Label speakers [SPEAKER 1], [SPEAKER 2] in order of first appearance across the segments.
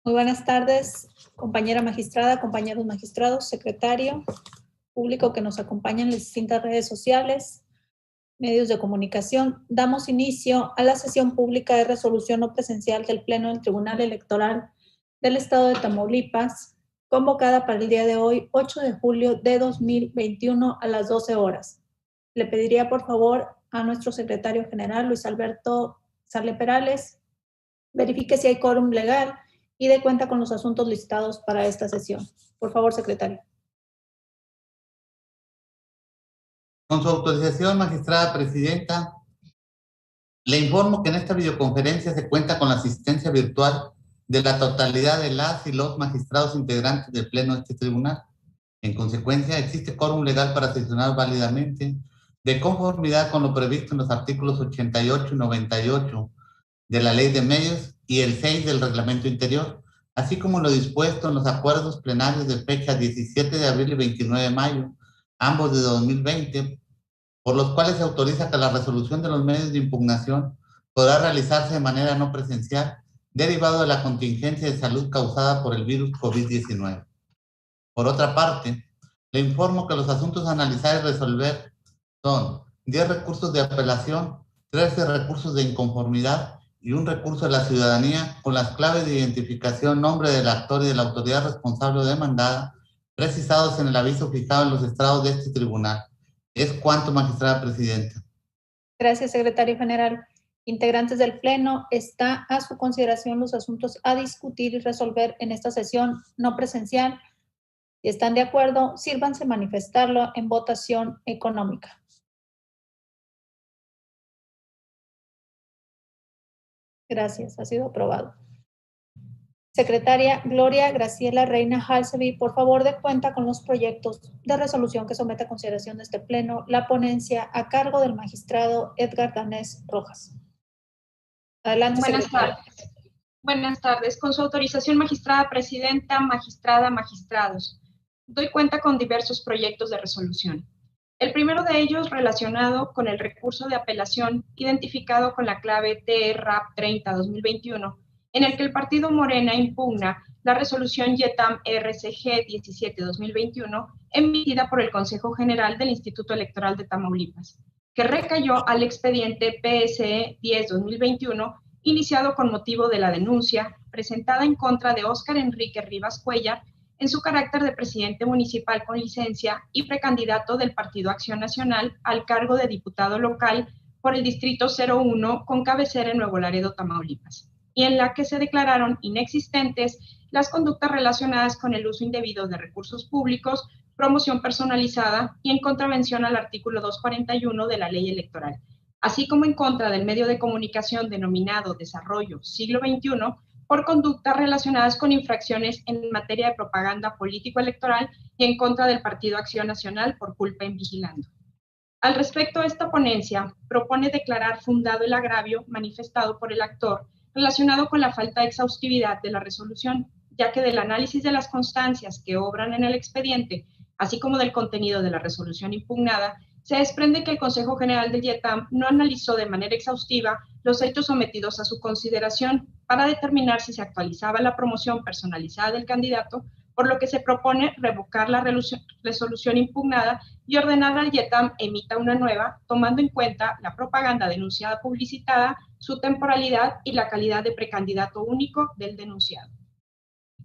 [SPEAKER 1] Muy buenas tardes, compañera magistrada, compañeros magistrados, secretario, público que nos acompaña en las distintas redes sociales, medios de comunicación. Damos inicio a la sesión pública de resolución no presencial del Pleno del Tribunal Electoral del Estado de Tamaulipas, convocada para el día de hoy, 8 de julio de 2021 a las 12 horas. Le pediría por favor a nuestro secretario general, Luis Alberto Sarle Perales, verifique si hay quórum legal y dé cuenta con los asuntos listados para esta sesión. Por favor, secretario.
[SPEAKER 2] Con su autorización, magistrada presidenta, le informo que en esta videoconferencia se cuenta con la asistencia virtual de la totalidad de las y los magistrados integrantes del Pleno de este tribunal. En consecuencia, existe quórum legal para sesionar válidamente, de conformidad con lo previsto en los artículos 88 y 98 de la Ley de Medios y el 6 del Reglamento Interior, así como lo dispuesto en los acuerdos plenarios de fecha 17 de abril y 29 de mayo, ambos de 2020, por los cuales se autoriza que la resolución de los medios de impugnación podrá realizarse de manera no presencial, derivado de la contingencia de salud causada por el virus COVID-19. Por otra parte, le informo que los asuntos a analizar y resolver son 10 recursos de apelación, 13 recursos de inconformidad y un recurso de la ciudadanía con las claves de identificación, nombre del actor y de la autoridad responsable o demandada, precisados en el aviso fijado en los estrados de este tribunal. Es cuanto, magistrada presidenta.
[SPEAKER 1] Gracias, secretario general. Integrantes del Pleno, está a su consideración los asuntos a discutir y resolver en esta sesión no presencial. Si están de acuerdo, sírvanse manifestarlo en votación económica. Gracias, ha sido aprobado. Secretaria Gloria Graciela Reina Halseby, por favor, dé cuenta con los proyectos de resolución que somete a consideración de este Pleno la ponencia a cargo del magistrado Edgar Danés Rojas. Adelante, secretaria.
[SPEAKER 3] Buenas tardes. Con su autorización, magistrada presidenta, magistrada, magistrados, doy cuenta con diversos proyectos de resolución. El primero de ellos relacionado con el recurso de apelación identificado con la clave TRAP 30-2021, en el que el partido Morena impugna la resolución YETAM-RCG 17-2021 emitida por el Consejo General del Instituto Electoral de Tamaulipas, que recayó al expediente PSE 10-2021 iniciado con motivo de la denuncia presentada en contra de Óscar Enrique Rivas Cuellar en su carácter de presidente municipal con licencia y precandidato del Partido Acción Nacional al cargo de diputado local por el Distrito 01 con cabecera en Nuevo Laredo, Tamaulipas, y en la que se declararon inexistentes las conductas relacionadas con el uso indebido de recursos públicos, promoción personalizada y en contravención al artículo 241 de la Ley Electoral, así como en contra del medio de comunicación denominado Desarrollo Siglo XXI, por conductas relacionadas con infracciones en materia de propaganda político-electoral y en contra del Partido Acción Nacional por culpa en vigilando. Al respecto, esta ponencia propone declarar fundado el agravio manifestado por el actor relacionado con la falta de exhaustividad de la resolución, ya que del análisis de las constancias que obran en el expediente, así como del contenido de la resolución impugnada, se desprende que el Consejo General del YETAM no analizó de manera exhaustiva los hechos sometidos a su consideración para determinar si se actualizaba la promoción personalizada del candidato, por lo que se propone revocar la resolución impugnada y ordenar al YETAM emita una nueva, tomando en cuenta la propaganda denunciada publicitada, su temporalidad y la calidad de precandidato único del denunciado.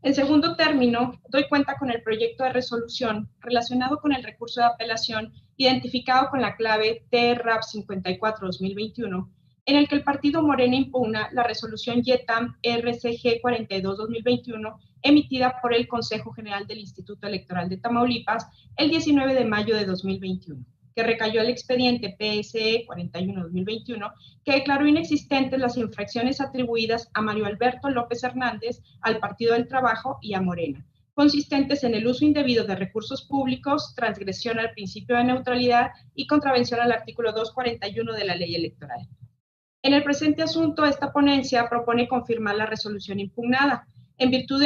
[SPEAKER 3] En segundo término, doy cuenta con el proyecto de resolución relacionado con el recurso de apelación identificado con la clave TRAP 54-2021, en el que el partido Morena impugna la resolución YETAM-RCG 42-2021 emitida por el Consejo General del Instituto Electoral de Tamaulipas el 19 de mayo de 2021, que recayó el expediente PSE 41-2021, que declaró inexistentes las infracciones atribuidas a Mario Alberto López Hernández, al Partido del Trabajo y a Morena, consistentes en el uso indebido de recursos públicos, transgresión al principio de neutralidad y contravención al artículo 241 de la Ley Electoral. En el presente asunto, esta ponencia propone confirmar la resolución impugnada, en virtud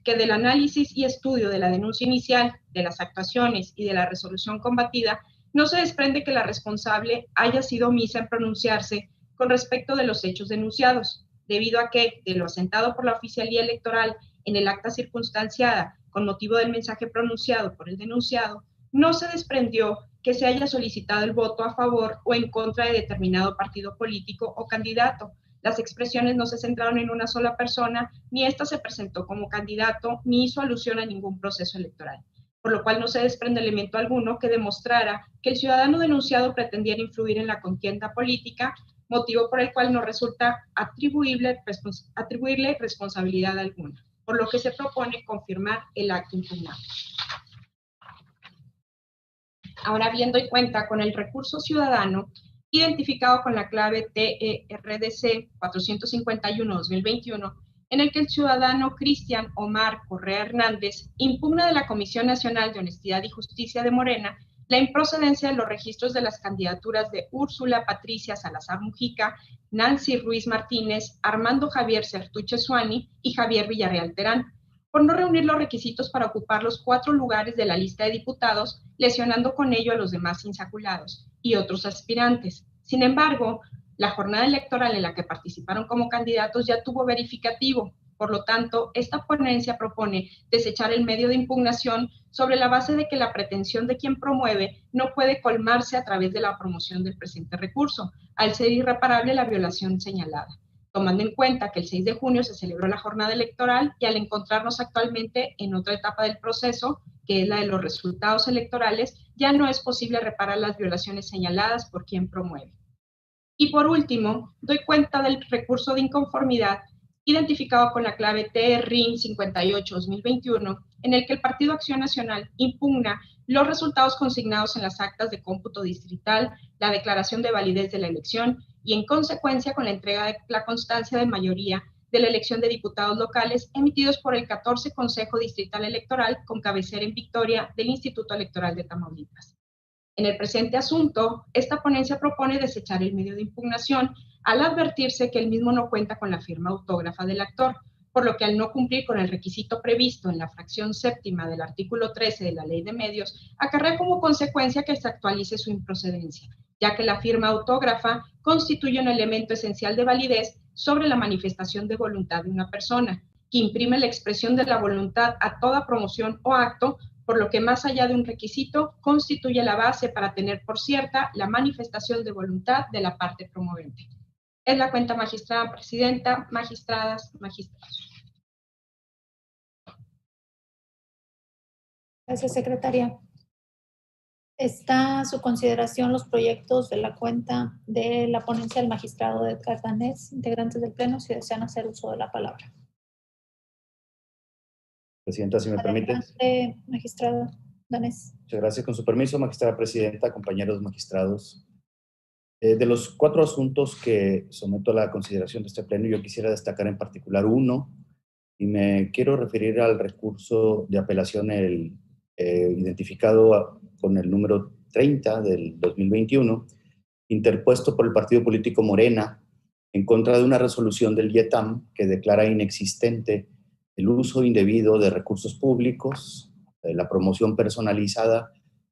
[SPEAKER 3] del análisis y estudio de la denuncia inicial, de las actuaciones y de la resolución combatida, no se desprende que la responsable haya sido omisa en pronunciarse con respecto de los hechos denunciados, debido a que, de lo asentado por la oficialía electoral en el acta circunstanciada con motivo del mensaje pronunciado por el denunciado, no se desprendió que se haya solicitado el voto a favor o en contra de determinado partido político o candidato. Las expresiones no se centraron en una sola persona, ni ésta se presentó como candidato, ni hizo alusión a ningún proceso electoral, por lo cual no se desprende elemento alguno que demostrara que el ciudadano denunciado pretendiera influir en la contienda política, motivo por el cual no resulta atribuirle responsabilidad alguna, por lo que se propone confirmar el acto impugnado. Ahora, viendo y cuenta con el recurso ciudadano identificado con la clave TERDC 451-2021, en el que el ciudadano Cristian Omar Correa Hernández impugna de la Comisión Nacional de Honestidad y Justicia de Morena la improcedencia de los registros de las candidaturas de Úrsula Patricia Salazar Mujica, Nancy Ruiz Martínez, Armando Javier Certuche Suani y Javier Villarreal Terán, por no reunir los requisitos para ocupar los 4 lugares de la lista de diputados, lesionando con ello a los demás insaculados y otros aspirantes. Sin embargo, la jornada electoral en la que participaron como candidatos ya tuvo verificativo. Por lo tanto, esta ponencia propone desechar el medio de impugnación sobre la base de que la pretensión de quien promueve no puede colmarse a través de la promoción del presente recurso, al ser irreparable la violación señalada. Tomando en cuenta que el 6 de junio se celebró la jornada electoral y al encontrarnos actualmente en otra etapa del proceso, que es la de los resultados electorales, ya no es posible reparar las violaciones señaladas por quien promueve. Y por último, doy cuenta del recurso de inconformidad identificado con la clave TRIN 58-2021, en el que el Partido Acción Nacional impugna los resultados consignados en las actas de cómputo distrital, la declaración de validez de la elección y en consecuencia con la entrega de la constancia de mayoría de la elección de diputados locales emitidos por el 14 Consejo Distrital Electoral con cabecera en Victoria del Instituto Electoral de Tamaulipas. En el presente asunto, esta ponencia propone desechar el medio de impugnación al advertirse que el mismo no cuenta con la firma autógrafa del actor, por lo que al no cumplir con el requisito previsto en la fracción séptima del artículo 13 de la Ley de Medios, acarrea como consecuencia que se actualice su improcedencia, ya que la firma autógrafa constituye un elemento esencial de validez sobre la manifestación de voluntad de una persona, que imprime la expresión de la voluntad a toda promoción o acto, por lo que más allá de un requisito, constituye la base para tener por cierta la manifestación de voluntad de la parte promovente. Es la cuenta, magistrada presidenta, magistradas, magistrados.
[SPEAKER 1] Gracias, secretaria. Está a su consideración los proyectos de la cuenta de la ponencia del magistrado Edgar Danés, integrantes del Pleno, si desean hacer uso de la palabra.
[SPEAKER 4] Presidenta, si me permite.
[SPEAKER 1] Magistrado Danés.
[SPEAKER 4] Muchas gracias. Con su permiso, magistrada presidenta, compañeros magistrados. De los 4 asuntos que someto a la consideración de este pleno, yo quisiera destacar en particular uno, y me quiero referir al recurso de apelación identificado con el número 30 del 2021, interpuesto por el partido político Morena en contra de una resolución del IETAM que declara inexistente el uso indebido de recursos públicos, la promoción personalizada,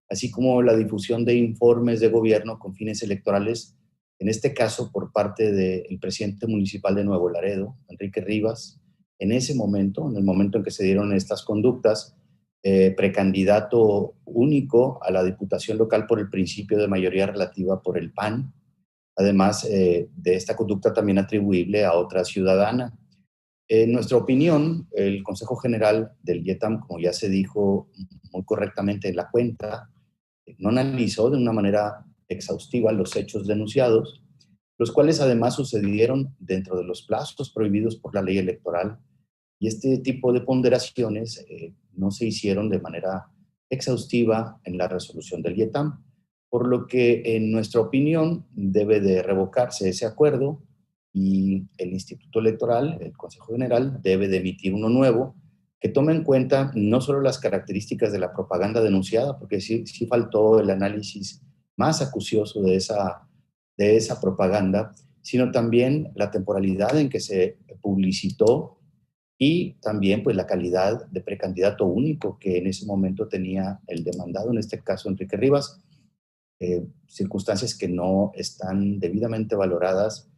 [SPEAKER 4] así como la difusión de informes de gobierno con fines electorales, en este caso por parte del presidente municipal de Nuevo Laredo, Enrique Rivas, en ese momento, en el momento en que se dieron estas conductas, precandidato único a la diputación local por el principio de mayoría relativa por el PAN, además de esta conducta también atribuible a otra ciudadana. En nuestra opinión, el Consejo General del IETAM, como ya se dijo muy correctamente en la cuenta, no analizó de una manera exhaustiva los hechos denunciados, los cuales además sucedieron dentro de los plazos prohibidos por la ley electoral, y este tipo de ponderaciones no se hicieron de manera exhaustiva en la resolución del IETAM, por lo que en nuestra opinión debe de revocarse ese acuerdo y el Instituto Electoral, el Consejo General, debe de emitir uno nuevo que tome en cuenta no solo las características de la propaganda denunciada, porque sí faltó el análisis más acucioso de esa propaganda, sino también la temporalidad en que se publicitó y también pues la calidad de precandidato único que en ese momento tenía el demandado, en este caso Enrique Rivas, circunstancias que no están debidamente valoradas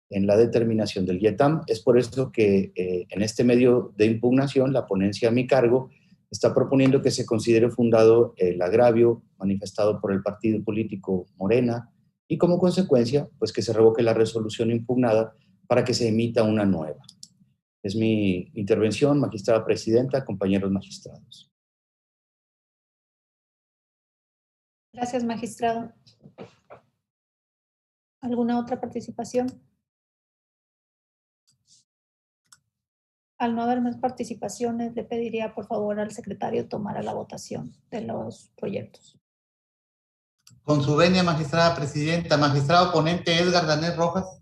[SPEAKER 4] en la determinación del YETAM. Es por eso que en este medio de impugnación, la ponencia a mi cargo está proponiendo que se considere fundado el agravio manifestado por el partido político Morena y como consecuencia, pues que se revoque la resolución impugnada para que se emita una nueva. Es mi intervención, magistrada presidenta, compañeros magistrados.
[SPEAKER 1] Gracias, magistrado. ¿Alguna otra participación? Al no haber más participaciones, le pediría por favor al secretario tomar la votación de los proyectos.
[SPEAKER 2] Con su venia, magistrada presidenta. Magistrado ponente Edgar Danés Rojas.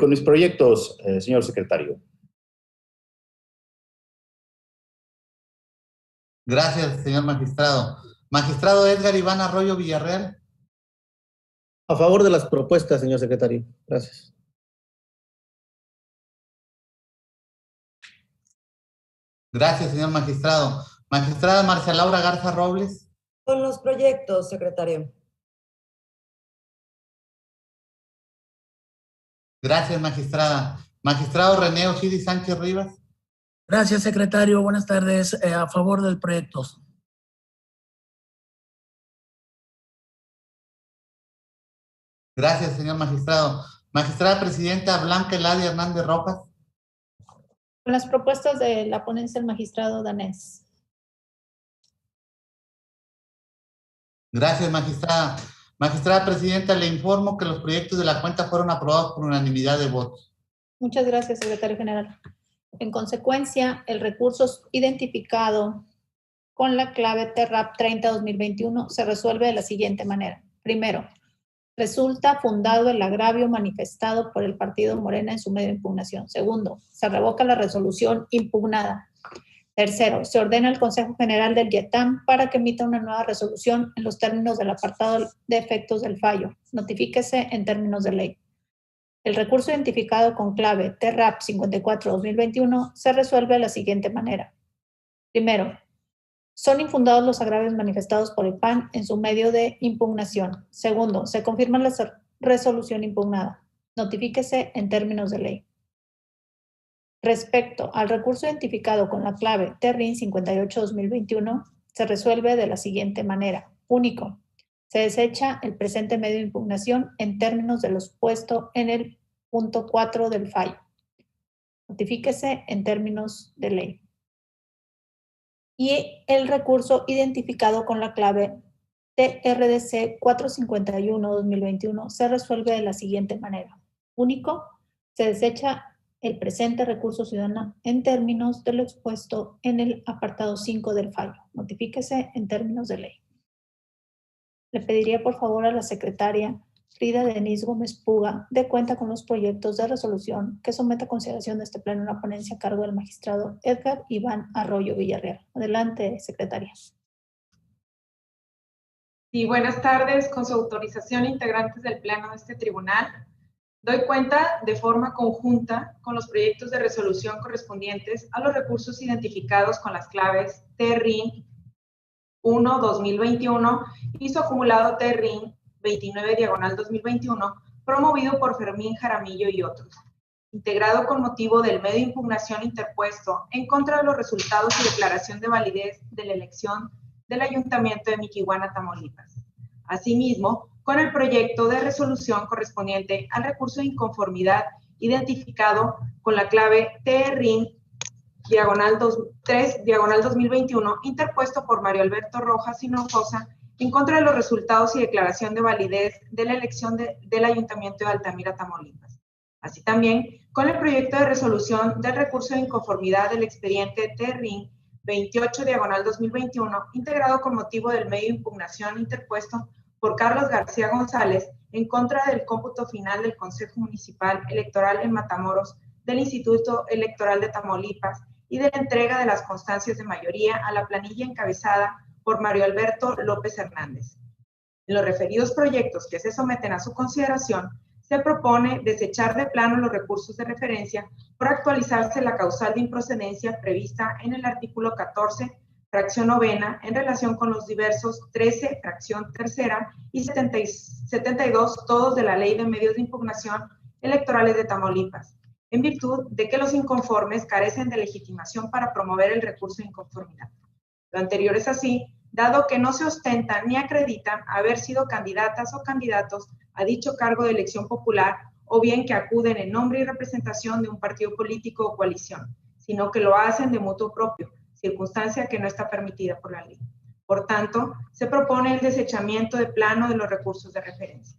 [SPEAKER 4] Con mis proyectos, señor secretario.
[SPEAKER 2] Gracias, señor magistrado. Magistrado Edgar Iván Arroyo Villarreal.
[SPEAKER 5] A favor de las propuestas, señor secretario. Gracias.
[SPEAKER 2] Gracias, señor magistrado. Magistrada Marcia Laura Garza Robles.
[SPEAKER 6] Con los proyectos, secretario.
[SPEAKER 2] Gracias, magistrada. Magistrado René Osiris Sánchez Rivas.
[SPEAKER 7] Gracias, secretario. Buenas tardes. A favor del proyecto.
[SPEAKER 2] Gracias, señor magistrado. Magistrada presidenta Blanca Eladia Hernández Rojas.
[SPEAKER 1] Con las propuestas de la ponencia del magistrado Danés.
[SPEAKER 2] Gracias, magistrada. Magistrada presidenta, le informo que los proyectos de la cuenta fueron aprobados por unanimidad de votos.
[SPEAKER 1] Muchas gracias, secretario general. En consecuencia, el recurso identificado con la clave TRAP 30-2021 se resuelve de la siguiente manera. Primero, resulta fundado el agravio manifestado por el partido Morena en su medio de impugnación. Segundo, se revoca la resolución impugnada. Tercero, se ordena al Consejo General del YETAM para que emita una nueva resolución en los términos del apartado de efectos del fallo. Notifíquese en términos de ley. El recurso identificado con clave TRAP 54-2021 se resuelve de la siguiente manera. Primero, son infundados los agravios manifestados por el PAN en su medio de impugnación. Segundo, se confirma la resolución impugnada. Notifíquese en términos de ley. Respecto al recurso identificado con la clave TRIN 58-2021, se resuelve de la siguiente manera. Único. Se desecha el presente medio de impugnación en términos de lo expuesto en el punto 4 del fallo. Notifíquese en términos de ley. Y el recurso identificado con la clave TRDC 451-2021 se resuelve de la siguiente manera. Único. Se desecha el presente recurso ciudadano en términos de lo expuesto en el apartado 5 del fallo. Notifíquese en términos de ley. Le pediría por favor a la secretaria Frida Denise Gómez Puga dé cuenta con los proyectos de resolución que someta a consideración de este pleno una ponencia a cargo del magistrado Edgar Iván Arroyo Villarreal. Adelante, secretaria.
[SPEAKER 3] Sí, buenas tardes. Con su autorización, integrantes del pleno de este tribunal, doy cuenta de forma conjunta con los proyectos de resolución correspondientes a los recursos identificados con las claves TRIN 1-2021 y su acumulado TRIN 29/2021, promovido por Fermín Jaramillo y otros, integrado con motivo del medio de impugnación interpuesto en contra de los resultados y declaración de validez de la elección del Ayuntamiento de Miquihuana, Tamaulipas. Asimismo, con el proyecto de resolución correspondiente al recurso de inconformidad identificado con la clave TRIN-3/2021, interpuesto por Mario Alberto Rojas Hinojosa en contra de los resultados y declaración de validez de la elección del Ayuntamiento de Altamira, Tamaulipas. Así también, con el proyecto de resolución del recurso de inconformidad del expediente TRIN 28/2021, integrado con motivo del medio de impugnación interpuesto por Carlos García González en contra del cómputo final del Consejo Municipal Electoral en Matamoros del Instituto Electoral de Tamaulipas y de la entrega de las constancias de mayoría a la planilla encabezada por Mario Alberto López Hernández. En los referidos proyectos que se someten a su consideración, se propone desechar de plano los recursos de referencia por actualizarse la causal de improcedencia prevista en el artículo 14 fracción novena, en relación con los diversos 13, fracción tercera, y 72, todos de la Ley de Medios de Impugnación Electorales de Tamaulipas, en virtud de que los inconformes carecen de legitimación para promover el recurso de inconformidad. Lo anterior es así, dado que no se ostentan ni acreditan haber sido candidatas o candidatos a dicho cargo de elección popular, o bien que acuden en nombre y representación de un partido político o coalición, sino que lo hacen de mutuo propio, circunstancia que no está permitida por la ley. Por tanto, se propone el desechamiento de plano de los recursos de referencia.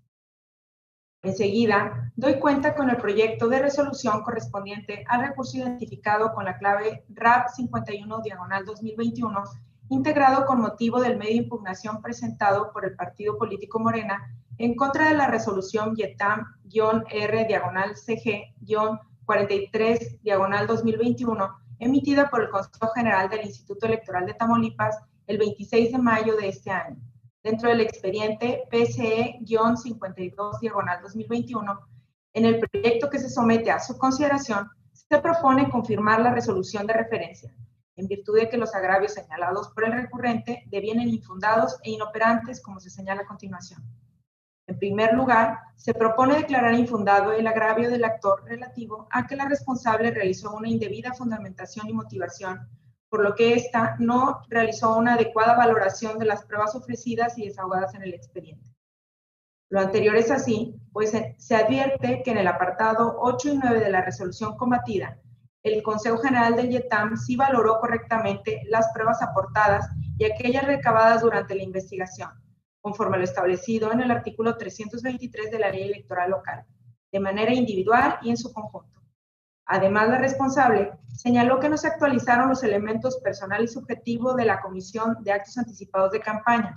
[SPEAKER 3] Enseguida, doy cuenta con el proyecto de resolución correspondiente al recurso identificado con la clave RAP 51/2021, integrado con motivo del medio de impugnación presentado por el partido político Morena en contra de la resolución YETAM-R-CG-43/2021, emitida por el Consejo General del Instituto Electoral de Tamaulipas el 26 de mayo de este año, dentro del expediente PCE-52/2021. En el proyecto que se somete a su consideración, se propone confirmar la resolución de referencia, en virtud de que los agravios señalados por el recurrente devienen infundados e inoperantes, como se señala a continuación. En primer lugar, se propone declarar infundado el agravio del actor relativo a que la responsable realizó una indebida fundamentación y motivación, por lo que ésta no realizó una adecuada valoración de las pruebas ofrecidas y desahogadas en el expediente. Lo anterior es así, pues se advierte que en el apartado 8 y 9 de la resolución combatida, el Consejo General del YETAM sí valoró correctamente las pruebas aportadas y aquellas recabadas durante la investigación, conforme a lo establecido en el artículo 323 de la Ley Electoral Local, de manera individual y en su conjunto. Además, la responsable señaló que no se actualizaron los elementos personal y subjetivo de la Comisión de Actos Anticipados de Campaña,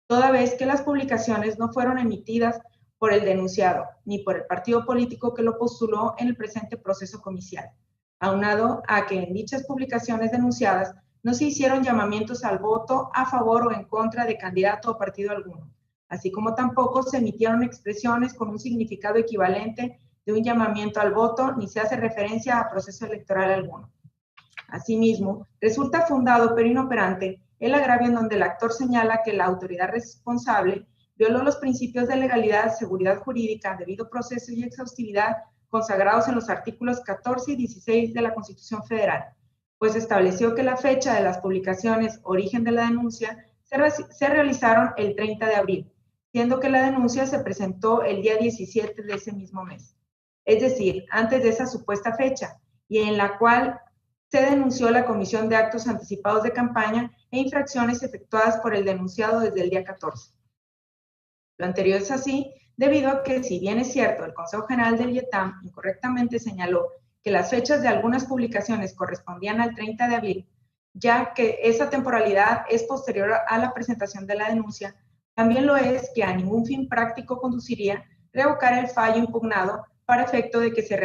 [SPEAKER 3] toda vez que las publicaciones no fueron emitidas por el denunciado, ni por el partido político que lo postuló en el presente proceso comicial, aunado a que en dichas publicaciones denunciadas no se hicieron llamamientos al voto a favor o en contra de candidato o partido alguno, así como tampoco se emitieron expresiones con un significado equivalente de un llamamiento al voto, ni se hace referencia a proceso electoral alguno. Asimismo, resulta fundado pero inoperante el agravio en donde el actor señala que la autoridad responsable violó los principios de legalidad, seguridad jurídica, debido proceso y exhaustividad consagrados en los artículos 14 y 16 de la Constitución Federal, pues estableció que la fecha de las publicaciones origen de la denuncia se realizaron el 30 de abril, siendo que la denuncia se presentó el día 17 de ese mismo mes, es decir, antes de esa supuesta fecha, y en la cual se denunció la Comisión de Actos Anticipados de Campaña e infracciones efectuadas por el denunciado desde el día 14. Lo anterior es así, debido a que, si bien es cierto, el Consejo General del YETAM incorrectamente señaló que las fechas de algunas publicaciones correspondían al 30 de abril, ya que esa temporalidad es posterior a la presentación de la denuncia, también lo es que a ningún fin práctico conduciría revocar el fallo impugnado para efecto de que se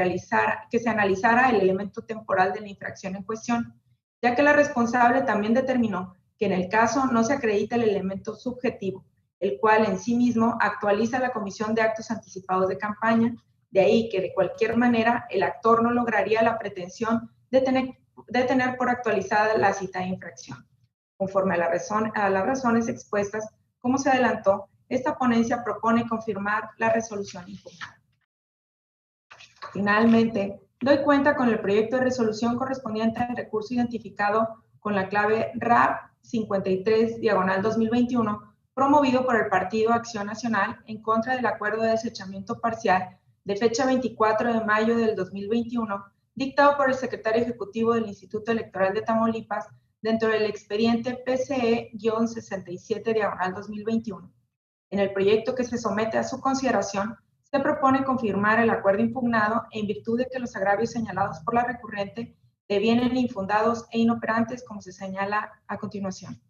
[SPEAKER 3] analizara el elemento temporal de la infracción en cuestión, ya que la responsable también determinó que en el caso no se acredita el elemento subjetivo, el cual en sí mismo actualiza la Comisión de Actos Anticipados de Campaña, de ahí que de cualquier manera el actor no lograría la pretensión de tener por actualizada la citada infracción. Conforme a las razones expuestas, como se adelantó, esta ponencia propone confirmar la resolución impugnada. Finalmente, doy cuenta con el proyecto de resolución correspondiente al recurso identificado con la clave RAP 53/2021, promovido por el Partido Acción Nacional en contra del acuerdo de desechamiento parcial de fecha 24 de mayo del 2021, dictado por el secretario ejecutivo del Instituto Electoral de Tamaulipas dentro del expediente PCE-67/2021. En el proyecto que se somete a su consideración, se propone confirmar el acuerdo impugnado en virtud de que los agravios señalados por la recurrente devienen infundados e inoperantes, como se señala a continuación.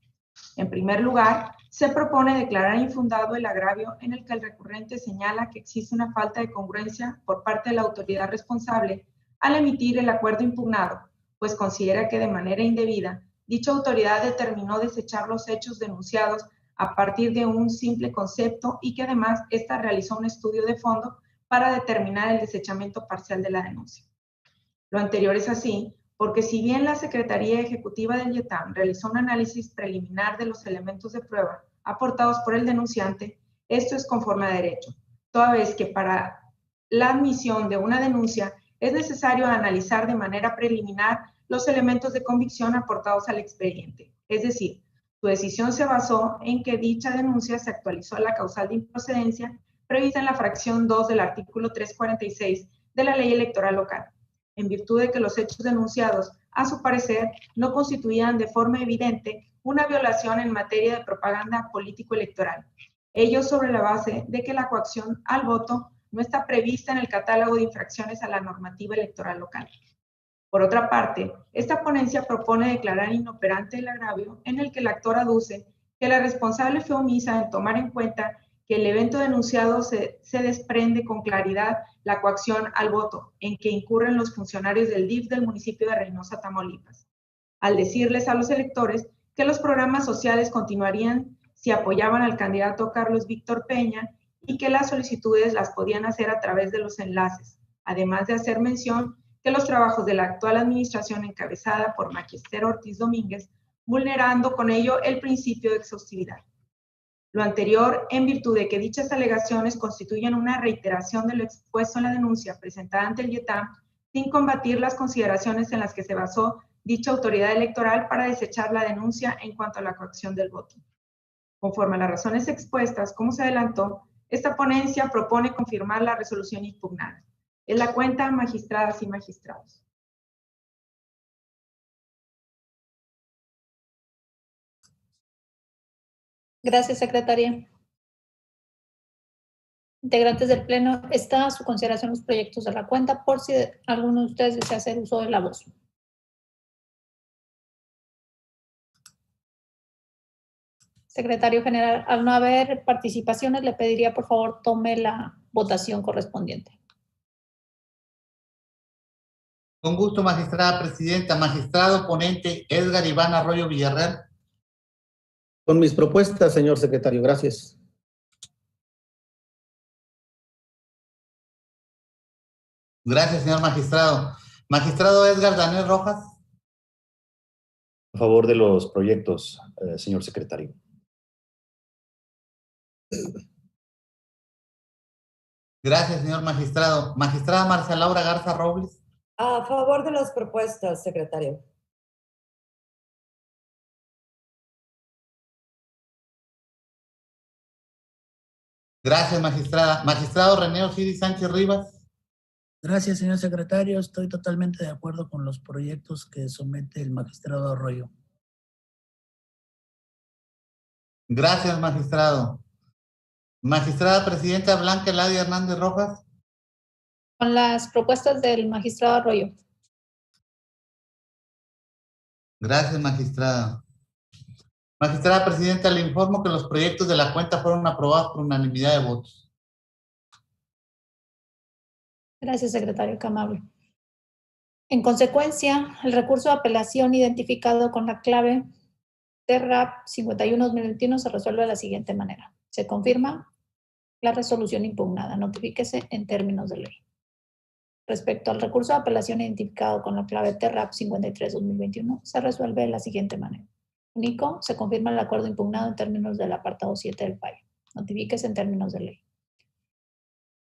[SPEAKER 3] En primer lugar, se propone declarar infundado el agravio en el que el recurrente señala que existe una falta de congruencia por parte de la autoridad responsable al emitir el acuerdo impugnado, pues considera que de manera indebida dicha autoridad determinó desechar los hechos denunciados a partir de un simple concepto y que además ésta realizó un estudio de fondo para determinar el desechamiento parcial de la denuncia. Lo anterior es así, porque si bien la Secretaría Ejecutiva del IETAM realizó un análisis preliminar de los elementos de prueba aportados por el denunciante, esto es conforme a derecho, toda vez que para la admisión de una denuncia es necesario analizar de manera preliminar los elementos de convicción aportados al expediente. Es decir, su decisión se basó en que dicha denuncia se actualizó a la causal de improcedencia prevista en la fracción 2 del artículo 346 de la Ley Electoral Local, en virtud de que los hechos denunciados, a su parecer, no constituían de forma evidente una violación en materia de propaganda político-electoral. Ello sobre la base de que la coacción al voto no está prevista en el catálogo de infracciones a la normativa electoral local. Por otra parte, esta ponencia propone declarar inoperante el agravio en el que el actor aduce que la responsable fue omisa en tomar en cuenta que el evento denunciado se desprende con claridad la coacción al voto en que incurren los funcionarios del DIF del municipio de Reynosa, Tamaulipas, al decirles a los electores que los programas sociales continuarían si apoyaban al candidato Carlos Víctor Peña y que las solicitudes las podían hacer a través de los enlaces, además de hacer mención que los trabajos de la actual administración encabezada por Magister Ortiz Domínguez, vulnerando con ello el principio de exhaustividad. Lo anterior, en virtud de que dichas alegaciones constituyen una reiteración de lo expuesto en la denuncia presentada ante el IETAM, sin combatir las consideraciones en las que se basó dicha autoridad electoral para desechar la denuncia en cuanto a la coacción del voto. Conforme a las razones expuestas, como se adelantó, esta ponencia propone confirmar la resolución impugnada. Es la cuenta, magistradas y magistrados.
[SPEAKER 1] Gracias, secretaria. Integrantes del Pleno, está a su consideración los proyectos de la cuenta por si alguno de ustedes desea hacer uso de la voz. Secretario General, al no haber participaciones, le pediría por favor tome la votación correspondiente.
[SPEAKER 2] Con gusto, magistrada presidenta. Magistrado ponente Edgar Iván Arroyo Villarreal.
[SPEAKER 5] Con mis propuestas, señor secretario. Gracias.
[SPEAKER 2] Gracias, señor magistrado. Magistrado Edgar Daniel Rojas.
[SPEAKER 4] A favor de los proyectos, señor secretario.
[SPEAKER 2] Gracias, señor magistrado. Magistrada Marcia Laura Garza Robles.
[SPEAKER 6] A favor de las propuestas, secretario.
[SPEAKER 2] Gracias, magistrada. Magistrado René Osiris Sánchez Rivas.
[SPEAKER 7] Gracias, señor secretario. Estoy totalmente de acuerdo con los proyectos que somete el magistrado Arroyo.
[SPEAKER 2] Gracias, magistrado. Magistrada presidenta Blanca Eladia Hernández Rojas.
[SPEAKER 1] Con las propuestas del magistrado Arroyo.
[SPEAKER 2] Gracias, magistrada. Magistrada presidenta, le informo que los proyectos de la cuenta fueron aprobados por unanimidad de votos.
[SPEAKER 1] Gracias, secretario, qué amable. En consecuencia, el recurso de apelación identificado con la clave TRAP 51-2021 se resuelve de la siguiente manera. Se confirma la resolución impugnada. Notifíquese en términos de ley. Respecto al recurso de apelación identificado con la clave TRAP 53-2021, se resuelve de la siguiente manera. Único, se confirma el acuerdo impugnado en términos del apartado 7 del fallo. Notifíquese en términos de ley.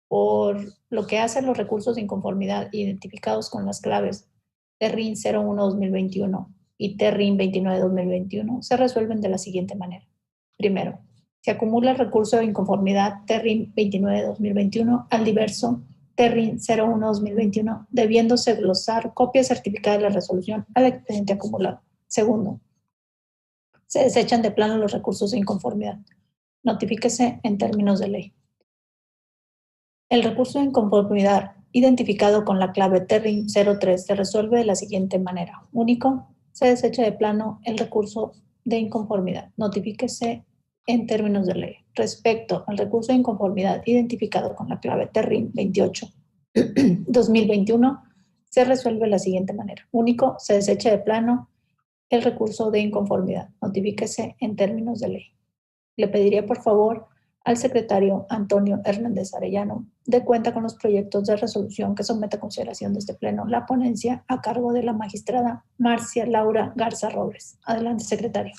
[SPEAKER 1] Por lo que hace los recursos de inconformidad identificados con las claves TRIN 01-2021 y TRIN 29-2021, se resuelven de la siguiente manera. Primero, se acumula el recurso de inconformidad TRIN 29-2021 al diverso TRIN 01-2021, debiéndose glosar copia certificada de la resolución al expediente acumulado. Segundo, se desechan de plano los recursos de inconformidad. Notifíquese en términos de ley. El recurso de inconformidad identificado con la clave TRIN 03 se resuelve de la siguiente manera. Único, se desecha de plano el recurso de inconformidad. Notifíquese en términos de ley. Respecto al recurso de inconformidad identificado con la clave TRIN 28-2021, se resuelve de la siguiente manera. Único, se desecha de plano el recurso de inconformidad. Notifíquese en términos de ley. Le pediría, por favor, al secretario Antonio Hernández Arellano dé cuenta con los proyectos de resolución que somete a consideración de este Pleno la ponencia a cargo de la magistrada Marcia Laura Garza Robles. Adelante, secretario.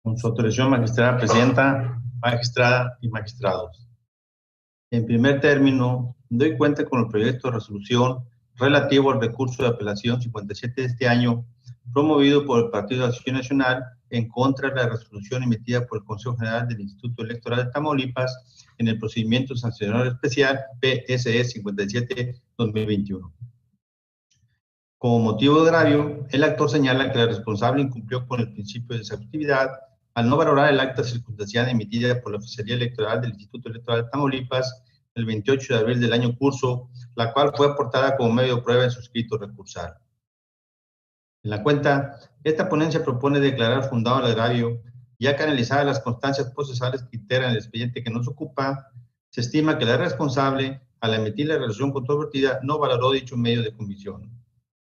[SPEAKER 8] Con su autorización, magistrada presidenta, magistrada y magistrados. En primer término, doy cuenta con el proyecto de resolución relativo al recurso de apelación 57 de este año, promovido por el Partido de Acción Nacional en contra de la resolución emitida por el Consejo General del Instituto Electoral de Tamaulipas en el procedimiento sancionador especial PSE 57-2021. Como motivo de agravio, el actor señala que la responsable incumplió con el principio de exhaustividad al no valorar el acta circunstancial emitida por la Oficialía Electoral del Instituto Electoral de Tamaulipas el 28 de abril del año curso, la cual fue aportada como medio de prueba en su escrito recursal. En la cuenta, esta ponencia propone declarar fundado el agravio, ya que analizadas las constancias procesales que integran el expediente que nos ocupa, se estima que la responsable, al emitir la resolución controvertida, no valoró dicho medio de convicción.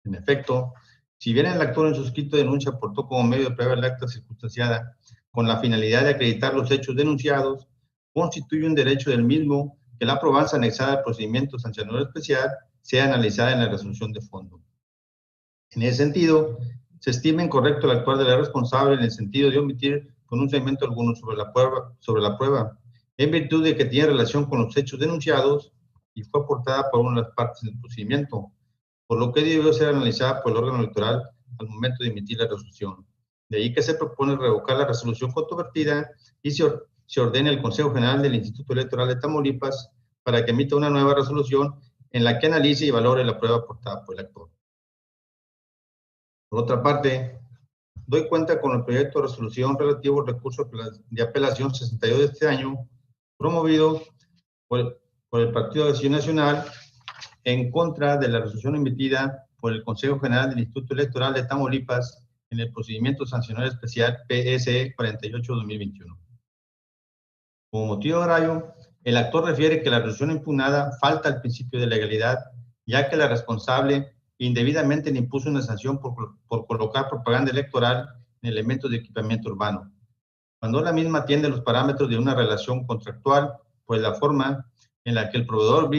[SPEAKER 8] En efecto, si bien el actor en su escrito de denuncia aportó como medio de prueba el acta circunstanciada con la finalidad de acreditar los hechos denunciados, constituye un derecho del mismo que la probanza anexada al procedimiento sancionador especial sea analizada en la resolución de fondo. En ese sentido, se estima incorrecto el actuar de la responsable en el sentido de omitir pronunciamiento alguno sobre la prueba, en virtud de que tiene relación con los hechos denunciados y fue aportada por una de las partes del procedimiento, por lo que debió ser analizada por el órgano electoral al momento de emitir la resolución. De ahí que se propone revocar la resolución controvertida y se ordene al Consejo General del Instituto Electoral de Tamaulipas para que emita una nueva resolución en la que analice y valore la prueba aportada por el actor. Por otra parte, doy cuenta con el proyecto de resolución relativo al recurso de apelación 62 de este año, promovido por el Partido de Acción Nacional en contra de la resolución emitida por el Consejo General del Instituto Electoral de Tamaulipas en el procedimiento sancionador especial PSE 48-2021. Como motivo de agravio, el actor refiere que la resolución impugnada falta al principio de legalidad, ya que la responsable indebidamente le impuso una sanción por colocar propaganda electoral en elementos de equipamiento urbano, cuando la misma atiende los parámetros de una relación contractual, pues la forma en la que el proveedor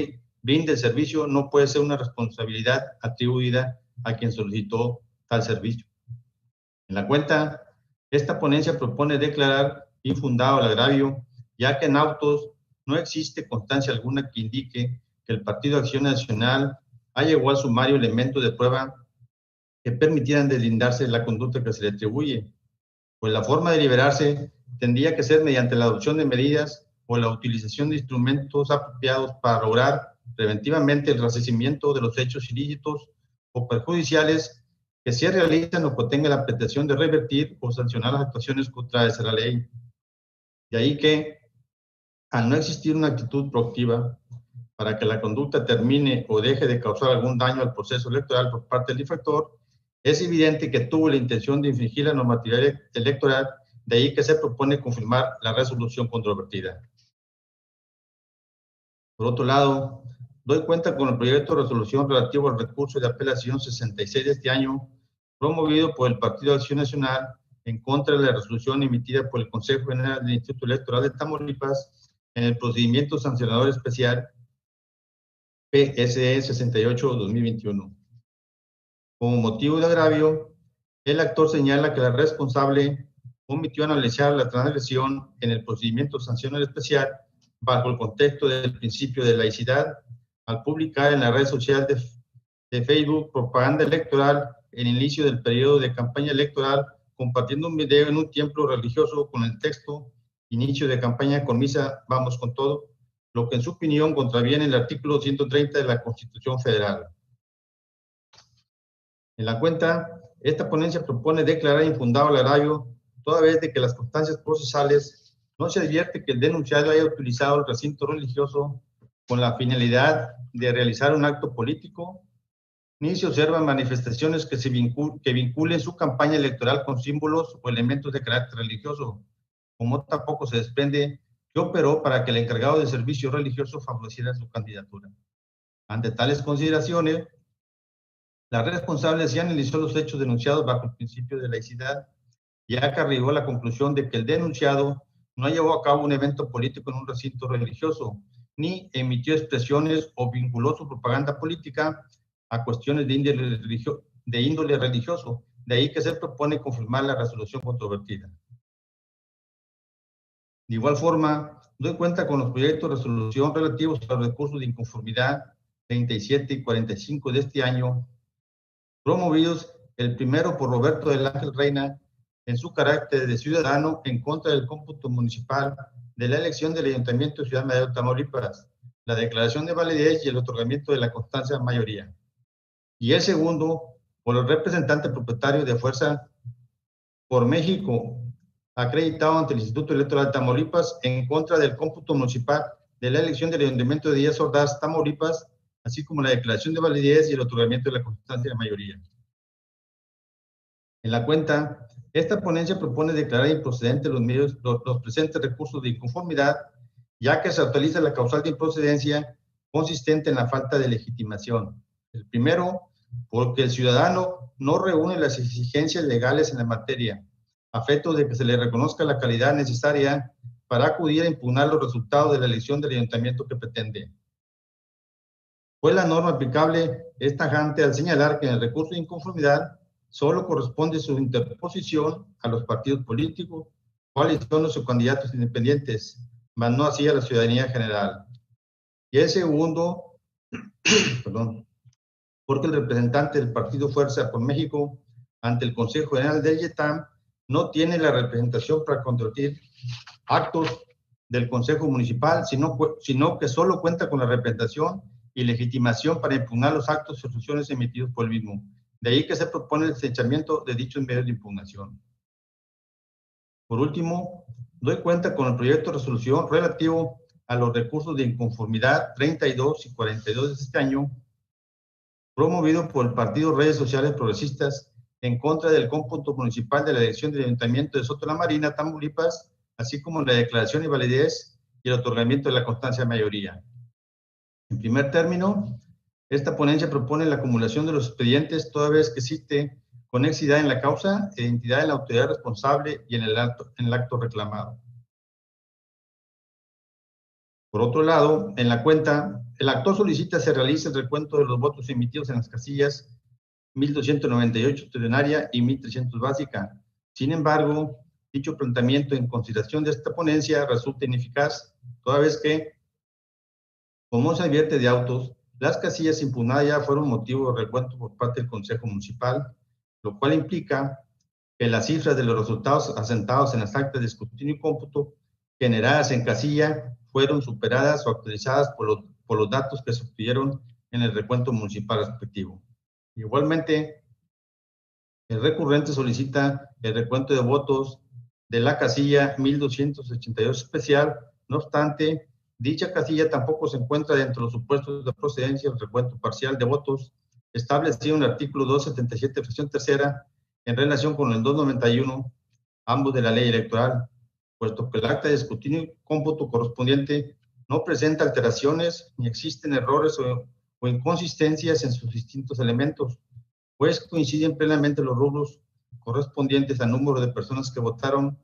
[SPEAKER 8] brinde el servicio no puede ser una responsabilidad atribuida a quien solicitó tal servicio. En la cuenta, esta ponencia propone declarar infundado el agravio, ya que en autos no existe constancia alguna que indique que el Partido de Acción Nacional allegó al sumario elementos de prueba que permitieran deslindarse de la conducta que se le atribuye, pues la forma de liberarse tendría que ser mediante la adopción de medidas o la utilización de instrumentos apropiados para lograr preventivamente el resarcimiento de los hechos ilícitos o perjudiciales que se realizan o que tenga la pretensión de revertir o sancionar las actuaciones contrarias a la ley. De ahí que, al no existir una actitud proactiva para que la conducta termine o deje de causar algún daño al proceso electoral por parte del infractor, es evidente que tuvo la intención de infringir la normatividad electoral, de ahí que se propone confirmar la resolución controvertida. Por otro lado, doy cuenta con el proyecto de resolución relativo al recurso de apelación 66 de este año, promovido por el Partido de Acción Nacional en contra de la resolución emitida por el Consejo General del Instituto Electoral de Tamaulipas en el procedimiento sancionador especial PSE 68-2021. Como motivo de agravio, el actor señala que la responsable omitió analizar la transgresión en el procedimiento sancionador especial bajo el contexto del principio de laicidad al publicar en la red social de Facebook propaganda electoral en el inicio del periodo de campaña electoral, compartiendo un video en un templo religioso con el texto "Inicio de campaña con misa, vamos con todo", lo que en su opinión contraviene el artículo 130 de la Constitución Federal. En la cuenta, esta ponencia propone declarar infundado el agravio, toda vez de que las constancias procesales no se advierte que el denunciado haya utilizado el recinto religioso con la finalidad de realizar un acto político, ni se observan manifestaciones que vinculen su campaña electoral con símbolos o elementos de carácter religioso, como tampoco se desprende que operó para que el encargado de servicio religioso favoreciera su candidatura. Ante tales consideraciones, la responsable sí analizó los hechos denunciados bajo el principio de laicidad, ya que arribó a la conclusión de que el denunciado no llevó a cabo un evento político en un recinto religioso, ni emitió expresiones o vinculó su propaganda política a cuestiones de índole religioso. De ahí que se propone confirmar la resolución controvertida. De igual forma, doy cuenta con los proyectos de resolución relativos a los recursos de inconformidad 37 y 45 de este año, promovidos el primero por Roberto del Ángel Reina en su carácter de ciudadano en contra del cómputo municipal de la elección del Ayuntamiento de Ciudad Madero, Tamaulipas, la declaración de validez y el otorgamiento de la constancia de mayoría. Y el segundo, por el representante propietario de Fuerza por México, acreditado ante el Instituto Electoral de Tamaulipas en contra del cómputo municipal de la elección del Ayuntamiento de Díaz Ordaz, Tamaulipas, así como la declaración de validez y el otorgamiento de la constancia de mayoría. En la cuenta, esta ponencia propone declarar improcedentes los presentes recursos de inconformidad, ya que se actualiza la causal de improcedencia consistente en la falta de legitimación. El primero, porque el ciudadano no reúne las exigencias legales en la materia, a efectos de que se le reconozca la calidad necesaria para acudir a impugnar los resultados de la elección del ayuntamiento que pretende. Pues la norma aplicable es tajante al señalar que en el recurso de inconformidad solo corresponde su interposición a los partidos políticos, cuáles son los candidatos independientes, mas no así a la ciudadanía general. Y el segundo, perdón, porque el representante del Partido Fuerza por México ante el Consejo General del IETAM no tiene la representación para controlar actos del Consejo Municipal, sino que solo cuenta con la representación y legitimación para impugnar los actos y resoluciones emitidos por el mismo. De ahí que se propone el estrechamiento de dichos medios de impugnación. Por último, doy cuenta con el proyecto de resolución relativo a los recursos de inconformidad 32 y 42 de este año, promovido por el Partido Redes Sociales Progresistas en contra del cómputo municipal de la elección del Ayuntamiento de Soto la Marina, Tamaulipas, así como la declaración y validez y el otorgamiento de la constancia de mayoría. En primer término, esta ponencia propone la acumulación de los expedientes toda vez que existe conexidad en la causa e identidad de la autoridad responsable y en el acto reclamado. Por otro lado, en la cuenta, el actor solicita se realice el recuento de los votos emitidos en las casillas 1298 extraordinaria y 1300 básica. Sin embargo, dicho planteamiento en consideración de esta ponencia resulta ineficaz, toda vez que, como se advierte de autos, las casillas impugnadas ya fueron motivo de recuento por parte del Consejo Municipal, lo cual implica que las cifras de los resultados asentados en las actas de escrutinio y cómputo generadas en casilla fueron superadas o actualizadas por los datos que se obtuvieron en el recuento municipal respectivo. Igualmente, el recurrente solicita el recuento de votos de la casilla 1282 especial. No obstante, dicha casilla tampoco se encuentra dentro de los supuestos de procedencia del recuento parcial de votos establecido en el artículo 277, fracción tercera, en relación con el 291, ambos de la ley electoral, puesto que el acta de escrutinio y cómputo correspondiente no presenta alteraciones ni existen errores o inconsistencias en sus distintos elementos, pues coinciden plenamente los rubros correspondientes al número de personas que votaron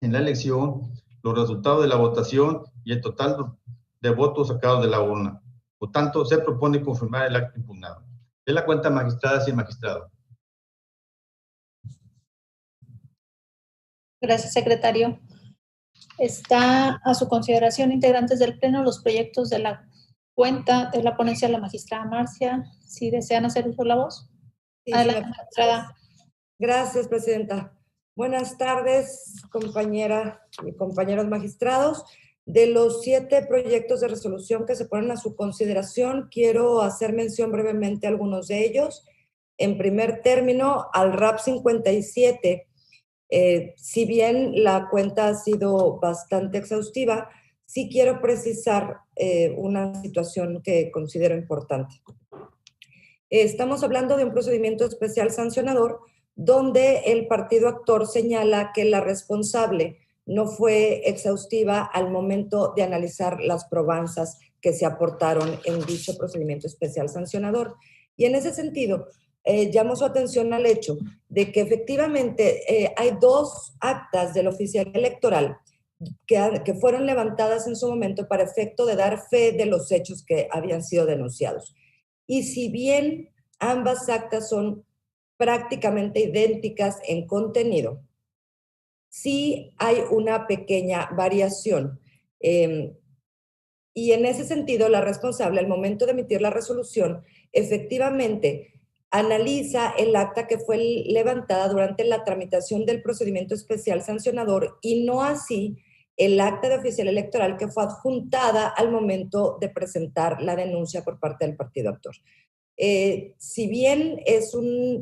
[SPEAKER 8] en la elección, los resultados de la votación y el total de votos sacados de la urna. Por tanto, se propone confirmar el acto impugnado. De la cuenta, magistradas y magistrados.
[SPEAKER 1] Gracias, secretario. Está a su consideración, integrantes del Pleno, los proyectos de la cuenta de la ponencia de la magistrada Marcia. Si desean hacer uso de la voz.
[SPEAKER 6] Sí,
[SPEAKER 1] Adelante, magistrada.
[SPEAKER 6] Gracias, presidenta. Buenas tardes, compañera y compañeros magistrados. De los 7 proyectos de resolución que se ponen a su consideración, quiero hacer mención brevemente a algunos de ellos. En primer término, al RAP 57. Si bien la cuenta ha sido bastante exhaustiva, sí quiero precisar una situación que considero importante. Estamos hablando de un procedimiento especial sancionador donde el partido actor señala que la responsable no fue exhaustiva al momento de analizar las probanzas que se aportaron en dicho procedimiento especial sancionador. Y en ese sentido, llamo su atención al hecho de que efectivamente hay 2 actas del oficial electoral que fueron levantadas en su momento para efecto de dar fe de los hechos que habían sido denunciados. Y si bien ambas actas son prácticamente idénticas en contenido, sí hay una pequeña variación. Y en ese sentido, la responsable, al momento de emitir la resolución, efectivamente analiza el acta que fue levantada durante la tramitación del procedimiento especial sancionador y no así el acta de oficial electoral que fue adjuntada al momento de presentar la denuncia por parte del partido actor. Si bien es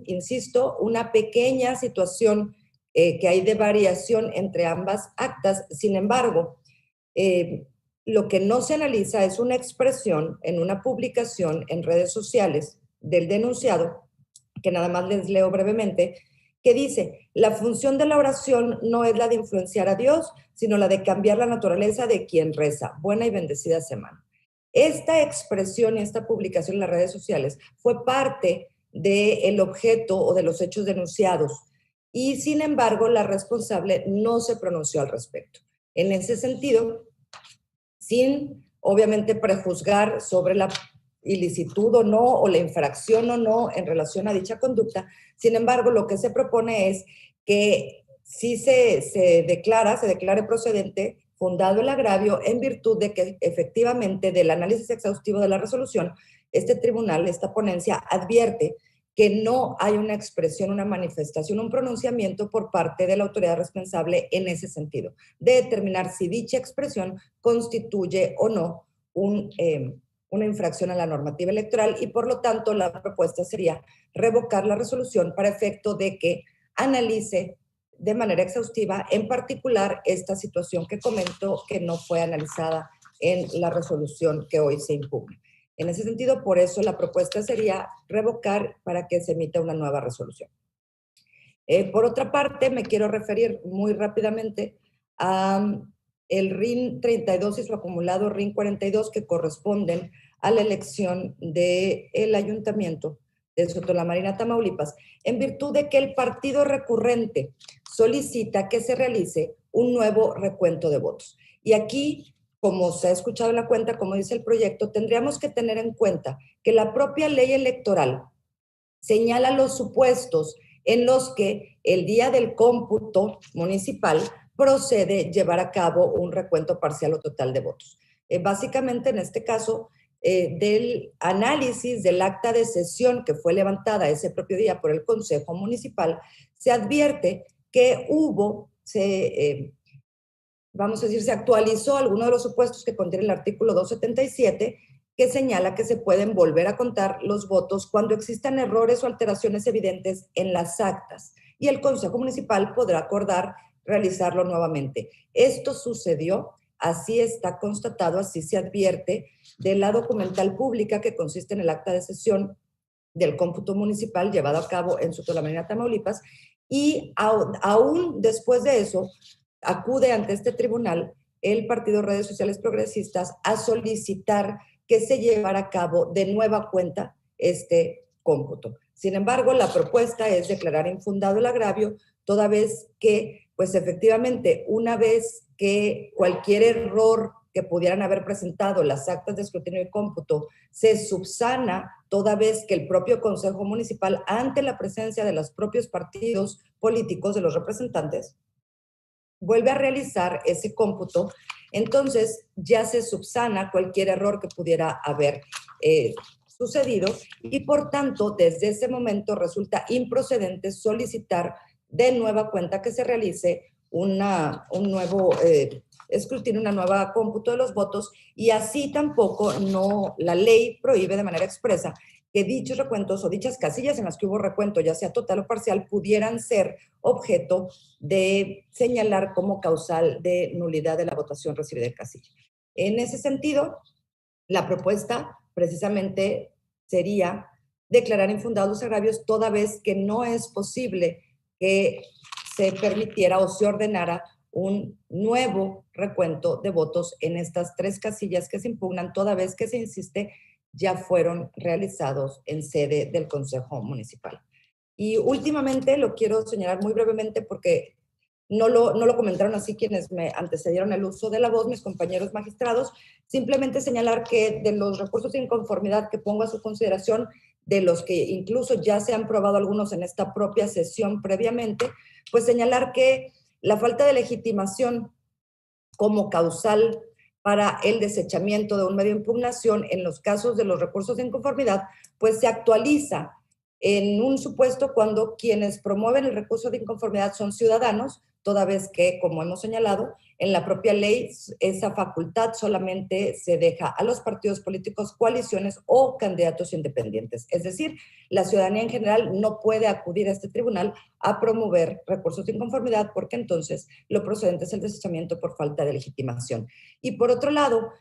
[SPEAKER 6] insisto, una pequeña situación que hay de variación entre ambas actas, sin embargo, lo que no se analiza es una expresión en una publicación en redes sociales del denunciado, que nada más les leo brevemente, que dice: la función de la oración no es la de influenciar a Dios, sino la de cambiar la naturaleza de quien reza. Buena y bendecida semana. Esta expresión y esta publicación en las redes sociales fue parte del objeto o de los hechos denunciados y, sin embargo, la responsable no se pronunció al respecto. En ese sentido, sin obviamente prejuzgar sobre la ilicitud o no, o la infracción o no en relación a dicha conducta, sin embargo, lo que se propone es que sí se declare procedente, fundado el agravio, en virtud de que efectivamente del análisis exhaustivo de la resolución, este tribunal, esta ponencia, advierte que no hay una expresión, una manifestación, un pronunciamiento por parte de la autoridad responsable en ese sentido, de determinar si dicha expresión constituye o no una infracción a la normativa electoral y, por lo tanto, la propuesta sería revocar la resolución para efecto de que analice de manera exhaustiva, en particular, esta situación que comento que no fue analizada en la resolución que hoy se impugna. En ese sentido, por eso la propuesta sería revocar para que se emita una nueva resolución. Por otra parte, me quiero referir muy rápidamente a el RIN 32 y su acumulado RIN 42 que corresponden a la elección del ayuntamiento de Sotolamarina, Tamaulipas, en virtud de que el partido recurrente solicita que se realice un nuevo recuento de votos. Y aquí, como se ha escuchado en la cuenta, como dice el proyecto, tendríamos que tener en cuenta que la propia ley electoral señala los supuestos en los que el día del cómputo municipal procede llevar a cabo un recuento parcial o total de votos. Básicamente, en este caso, del análisis del acta de sesión que fue levantada ese propio día por el Consejo Municipal, se advierte que vamos a decir, se actualizó alguno de los supuestos que contiene el artículo 277, que señala que se pueden volver a contar los votos cuando existan errores o alteraciones evidentes en las actas, y el Consejo Municipal podrá acordar realizarlo nuevamente. Esto sucedió, así está constatado, así se advierte de la documental pública que consiste en el acta de sesión del cómputo municipal llevado a cabo en Sotolamarina, Tamaulipas, y aún después de eso, acude ante este tribunal el Partido Redes Sociales Progresistas a solicitar que se llevara a cabo de nueva cuenta este cómputo. Sin embargo, la propuesta es declarar infundado el agravio, toda vez que, pues efectivamente, una vez que cualquier error que pudieran haber presentado las actas de escrutinio y cómputo se subsana, toda vez que el propio Consejo Municipal, ante la presencia de los propios partidos políticos, de los representantes, vuelve a realizar ese cómputo, entonces ya se subsana cualquier error que pudiera haber sucedido y, por tanto, desde ese momento resulta improcedente solicitar de nueva cuenta que se realice un nuevo escrutinio, una nueva cómputo de los votos, y así tampoco la ley prohíbe de manera expresa que dichos recuentos o dichas casillas en las que hubo recuento, ya sea total o parcial, pudieran ser objeto de señalar como causal de nulidad de la votación recibida en casilla. En ese sentido, la propuesta precisamente sería declarar infundados los agravios, toda vez que no es posible que se permitiera o se ordenara un nuevo recuento de votos en estas 3 casillas que se impugnan, toda vez que se insiste ya fueron realizados en sede del Consejo Municipal. Y últimamente, lo quiero señalar muy brevemente porque no lo comentaron así quienes me antecedieron el uso de la voz, mis compañeros magistrados. Simplemente señalar que de los recursos de inconformidad que pongo a su consideración, de los que incluso ya se han probado algunos en esta propia sesión previamente, pues señalar que la falta de legitimación como causal para el desechamiento de un medio de impugnación en los casos de los recursos de inconformidad, pues se actualiza en un supuesto cuando quienes promueven el recurso de inconformidad son ciudadanos, toda vez que, como hemos señalado, en la propia ley esa facultad solamente se deja a los partidos políticos, coaliciones o candidatos independientes. Es decir, la ciudadanía en general no puede acudir a este tribunal a promover recursos de inconformidad porque entonces lo procedente es el desechamiento por falta de legitimación. Y por otro lado,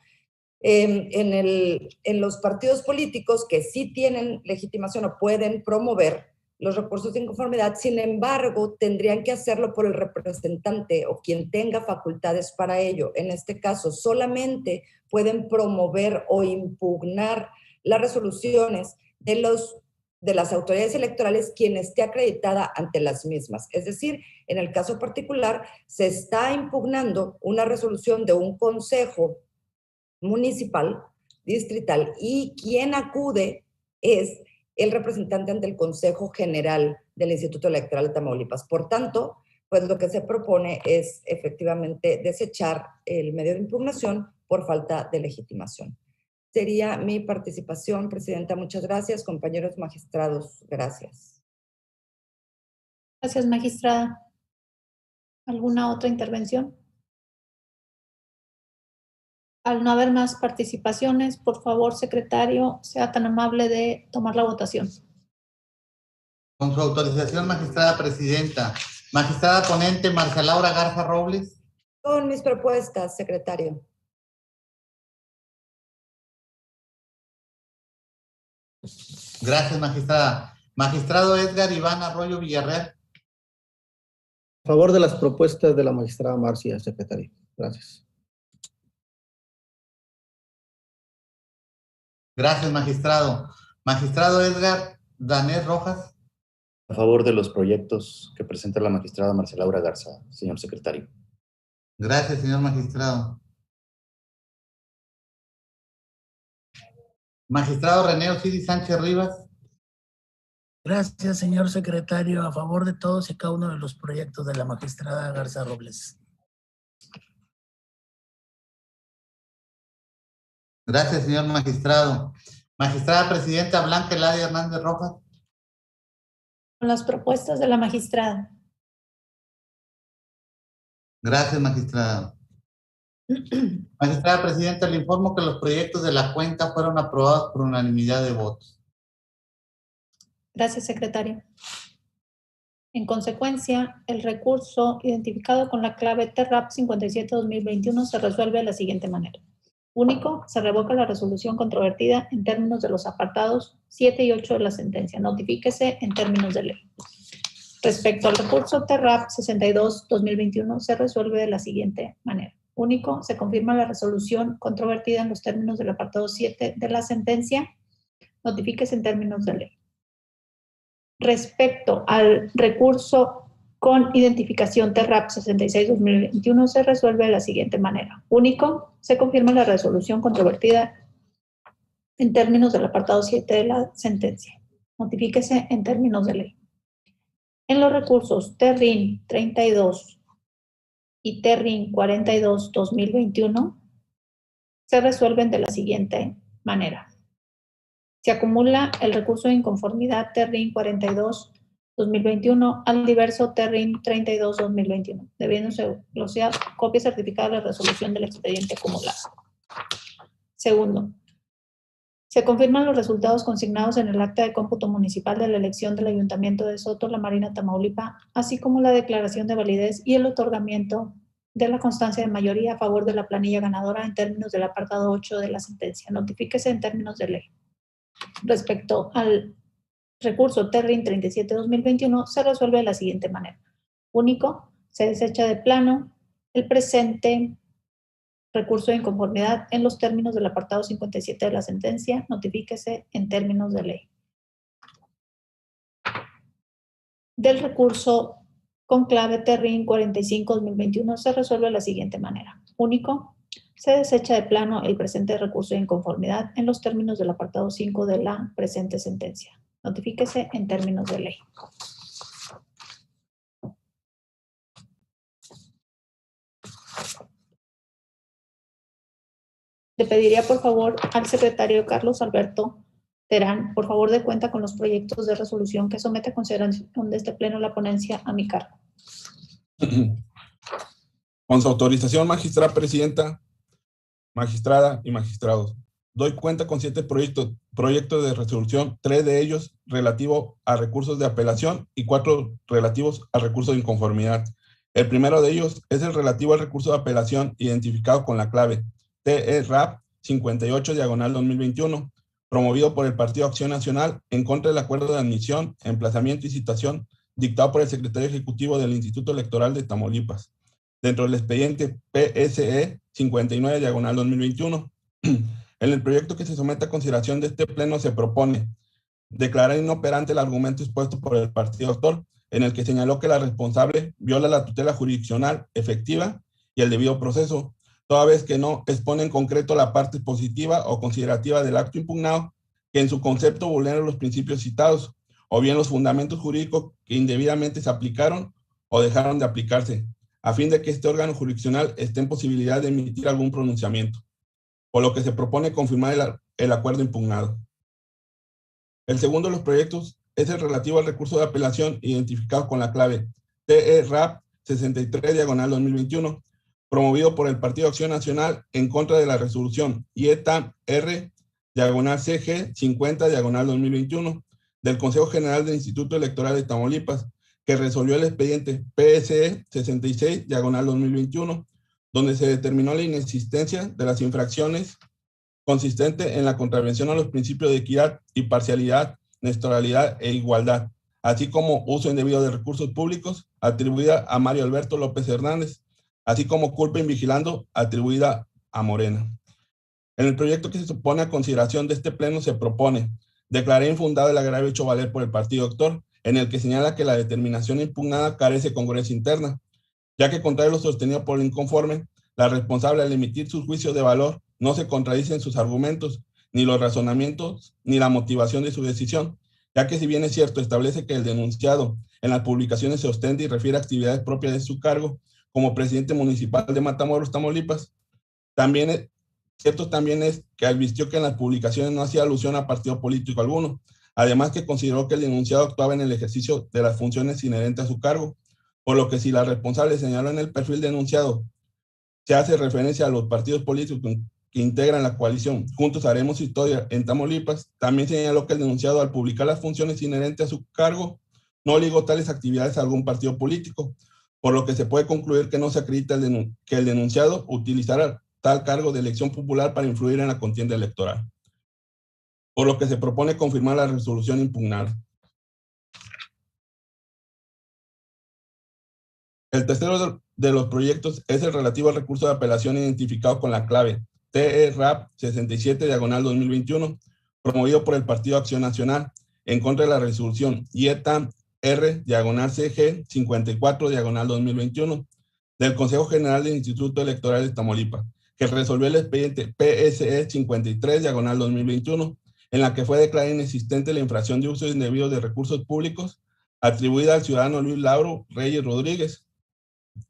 [SPEAKER 6] en los partidos políticos que sí tienen legitimación o pueden promover los recursos de inconformidad, sin embargo, tendrían que hacerlo por el representante o quien tenga facultades para ello. En este caso, solamente pueden promover o impugnar las resoluciones de las autoridades electorales quien esté acreditada ante las mismas. Es decir, en el caso particular, se está impugnando una resolución de un consejo municipal, distrital, y quien acude es el representante ante el Consejo General del Instituto Electoral de Tamaulipas. Por tanto, pues lo que se propone es efectivamente desechar el medio de impugnación por falta de legitimación. Sería mi participación, Presidenta. Muchas gracias. Compañeros magistrados, gracias.
[SPEAKER 1] Gracias, magistrada. ¿Alguna otra intervención? Al no haber más participaciones, por favor, secretario, sea tan amable de tomar la votación.
[SPEAKER 2] Con su autorización, magistrada presidenta. Magistrada ponente, Marcia Laura Garza Robles.
[SPEAKER 6] Con mis propuestas, secretario.
[SPEAKER 2] Gracias, magistrada. Magistrado Edgar Iván Arroyo Villarreal.
[SPEAKER 5] A favor de las propuestas de la magistrada Marcia, secretario. Gracias.
[SPEAKER 2] Gracias, magistrado. Magistrado Edgar Danés Rojas.
[SPEAKER 4] A favor de los proyectos que presenta la magistrada Marcia Laura Garza, señor secretario.
[SPEAKER 2] Gracias, señor magistrado. Magistrado René Osiris Sánchez Rivas.
[SPEAKER 7] Gracias, señor secretario. A favor de todos y cada uno de los proyectos de la magistrada Garza Robles.
[SPEAKER 2] Gracias, señor magistrado. Magistrada presidenta Blanca Eladia Hernández Rojas.
[SPEAKER 1] Con las propuestas de la magistrada.
[SPEAKER 2] Gracias, magistrada. Magistrada presidenta, le informo que los proyectos de la cuenta fueron aprobados por unanimidad de votos.
[SPEAKER 1] Gracias, secretario. En consecuencia, el recurso identificado con la clave TERRAP 57-2021 se resuelve de la siguiente manera. Único, se revoca la resolución controvertida en términos de los apartados 7 y 8 de la sentencia. Notifíquese en términos de ley. Respecto al recurso TERRAP 62-2021, se resuelve de la siguiente manera. Único, se confirma la resolución controvertida en los términos del apartado 7 de la sentencia. Notifíquese en términos de ley. Respecto al recurso con identificación TERRAP 66-2021 se resuelve de la siguiente manera. Único, se confirma la resolución controvertida en términos del apartado 7 de la sentencia. Notifíquese en términos de ley. En los recursos TERRIN 32 y TERRIN 42-2021 se resuelven de la siguiente manera. Se acumula el recurso de inconformidad TERRIN 42-2021 al diverso TERRIN 32-2021, debiéndose glosear copia certificada de la resolución del expediente acumulado. Segundo, se confirman los resultados consignados en el acta de cómputo municipal de la elección del Ayuntamiento de Soto La Marina, Tamaulipas, así como la declaración de validez y el otorgamiento de la constancia de mayoría a favor de la planilla ganadora en términos del apartado 8 de la sentencia. Notifíquese en términos de ley. Respecto al recurso TERRIN 37-2021, se resuelve de la siguiente manera. Único, se desecha de plano el presente recurso de inconformidad en los términos del apartado 57 de la sentencia. Notifíquese en términos de ley. Del recurso con clave TERRIN 45-2021 se resuelve de la siguiente manera. Único, se desecha de plano el presente recurso de inconformidad en los términos del apartado 5 de la presente sentencia. Notifíquese en términos de ley. Le pediría por favor al secretario Carlos Alberto Terán, por favor, de cuenta con los proyectos de resolución que somete a consideración de este pleno la ponencia a mi cargo.
[SPEAKER 9] Con su autorización, magistrada presidenta, magistrada y magistrados, doy cuenta con 7 proyectos de resolución, 3 de ellos relativos a recursos de apelación y 4 relativos a recursos de inconformidad. El primero de ellos es el relativo al recurso de apelación identificado con la clave TERAP 58/2021, promovido por el Partido Acción Nacional en contra del acuerdo de admisión, emplazamiento y citación dictado por el secretario ejecutivo del Instituto Electoral de Tamaulipas, dentro del expediente PSE 59/2021. En el proyecto que se somete a consideración de este pleno se propone declarar inoperante el argumento expuesto por el partido autor, en el que señaló que la responsable viola la tutela jurisdiccional efectiva y el debido proceso, toda vez que no expone en concreto la parte positiva o considerativa del acto impugnado, que en su concepto vulnera los principios citados, o bien los fundamentos jurídicos que indebidamente se aplicaron o dejaron de aplicarse, a fin de que este órgano jurisdiccional esté en posibilidad de emitir algún pronunciamiento, por lo que se propone confirmar el acuerdo impugnado. El segundo de los proyectos es el relativo al recurso de apelación identificado con la clave TERAP 63/2021, promovido por el Partido Acción Nacional en contra de la resolución IETAM-R/CG 50/2021 del Consejo General del Instituto Electoral de Tamaulipas, que resolvió el expediente PSE 66/2021, donde se determinó la inexistencia de las infracciones consistente en la contravención a los principios de equidad y parcialidad, neutralidad e igualdad, así como uso indebido de recursos públicos atribuida a Mario Alberto López Hernández, así como culpa invigilando atribuida a Morena. En el proyecto que se supone a consideración de este pleno se propone declarar infundado el agravio hecho valer por el partido autor, en el que señala que la determinación impugnada carece de congruencia interna, ya que contrario a lo sostenido por el inconforme, la responsable al emitir sus juicios de valor no se contradice en sus argumentos, ni los razonamientos, ni la motivación de su decisión, ya que si bien es cierto, establece que el denunciado en las publicaciones se ostenta y refiere a actividades propias de su cargo como presidente municipal de Matamoros, Tamaulipas, cierto también es que advirtió que en las publicaciones no hacía alusión a partido político alguno, además que consideró que el denunciado actuaba en el ejercicio de las funciones inherentes a su cargo, por lo que si la responsable señaló en el perfil denunciado se hace referencia a los partidos políticos que integran la coalición Juntos Haremos Historia en Tamaulipas, también señaló que el denunciado al publicar las funciones inherentes a su cargo no ligó tales actividades a algún partido político, por lo que se puede concluir que no se acredita que el denunciado utilizara tal cargo de elección popular para influir en la contienda electoral, por lo que se propone confirmar la resolución impugnada. El tercero de los proyectos es el relativo al recurso de apelación identificado con la clave TERAP 67/2021, promovido por el Partido Acción Nacional en contra de la resolución IETAM-R/CG 54/2021 del Consejo General del Instituto Electoral de Tamaulipas, que resolvió el expediente PSE 53/2021, en la que fue declarada inexistente la infracción de uso indebido de recursos públicos atribuida al ciudadano Luis Lauro Reyes Rodríguez.